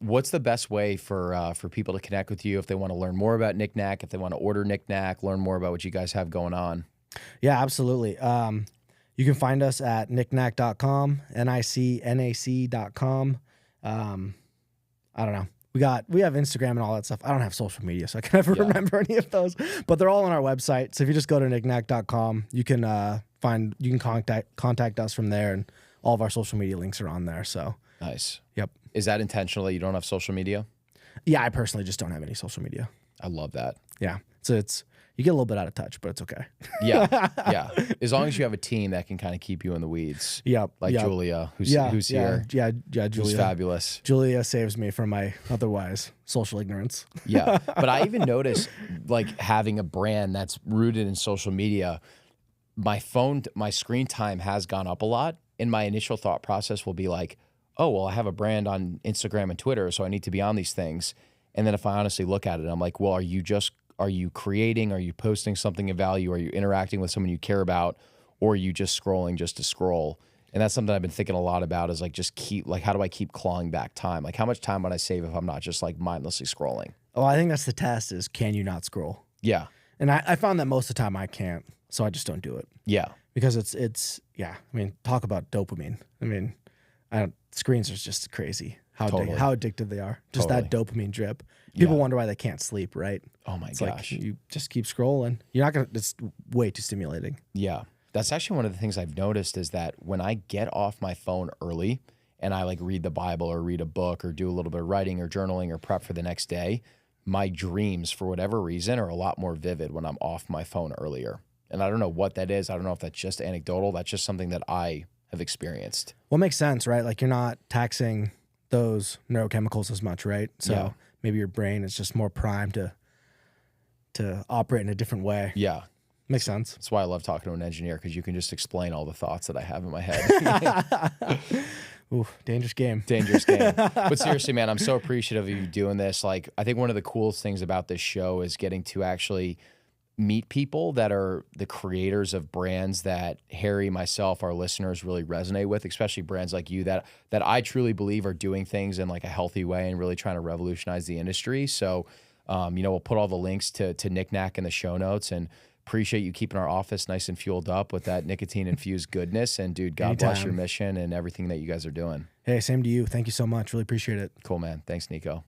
Speaker 1: What's the best way for people to connect with you if they want to learn more about Nic Nac, if they want to order Nic Nac, learn more about what you guys have going on?
Speaker 2: Yeah, absolutely. You can find us at nicnac.com, nicnac.com. I don't know. We have Instagram and all that stuff. I don't have social media, so I can never remember any of those. But they're all on our website. So if you just go to nicnac.com, you can contact us from there, and all of our social media links are on there. So
Speaker 1: nice.
Speaker 2: Yep.
Speaker 1: Is that intentional that you don't have social media?
Speaker 2: Yeah, I personally just don't have any social media.
Speaker 1: I love that.
Speaker 2: Yeah. So you get a little bit out of touch, but it's okay.
Speaker 1: Yeah. As long as you have a team that can kind of keep you in the weeds.
Speaker 2: Yep.
Speaker 1: Like Julia, who's here.
Speaker 2: Yeah, Julia.
Speaker 1: Who's fabulous.
Speaker 2: Julia saves me from my otherwise social ignorance.
Speaker 1: Yeah. But I even noticed like having a brand that's rooted in social media, my screen time has gone up a lot. And my initial thought process will be like, oh, well, I have a brand on Instagram and Twitter, so I need to be on these things. And then if I honestly look at it, I'm like, well, are you creating? Are you posting something of value? Are you interacting with someone you care about? Or are you just scrolling just to scroll? And that's something I've been thinking a lot about is like how do I keep clawing back time? Like how much time would I save if I'm not just like mindlessly scrolling?
Speaker 2: Oh, I think that's the test is can you not scroll?
Speaker 1: Yeah.
Speaker 2: And I found that most of the time I can't, so I just don't do it.
Speaker 1: Yeah.
Speaker 2: because it's yeah. I mean, talk about dopamine. I mean, screens are just crazy how
Speaker 1: Totally.
Speaker 2: how addictive they are. Just that dopamine drip. People wonder why they can't sleep, right?
Speaker 1: Oh my
Speaker 2: It's
Speaker 1: gosh.
Speaker 2: like you just keep scrolling. You're not gonna. It's way too stimulating.
Speaker 1: Yeah. That's actually one of the things I've noticed is that when I get off my phone early and I like read the Bible or read a book or do a little bit of writing or journaling or prep for the next day, my dreams, for whatever reason, are a lot more vivid when I'm off my phone earlier. And I don't know what that is. I don't know if that's just anecdotal. That's just something that I have experienced.
Speaker 2: Well, it makes sense, right? Like you're not taxing those neurochemicals as much, right? So maybe your brain is just more primed to operate in a different way.
Speaker 1: Yeah.
Speaker 2: Makes sense.
Speaker 1: That's why I love talking to an engineer, because you can just explain all the thoughts that I have in my head.
Speaker 2: Ooh, dangerous game.
Speaker 1: Dangerous game. But seriously, man, I'm so appreciative of you doing this. Like, I think one of the coolest things about this show is getting to actually meet people that are the creators of brands that Harry, myself, our listeners really resonate with, especially brands like you that I truly believe are doing things in like a healthy way and really trying to revolutionize the industry. So, we'll put all the links to Nic Nac in the show notes, and appreciate you keeping our office nice and fueled up with that nicotine infused goodness. And dude, God bless your mission and everything that you guys are doing.
Speaker 2: Hey, same to you. Thank you so much. Really appreciate it.
Speaker 1: Cool, man. Thanks, Nico.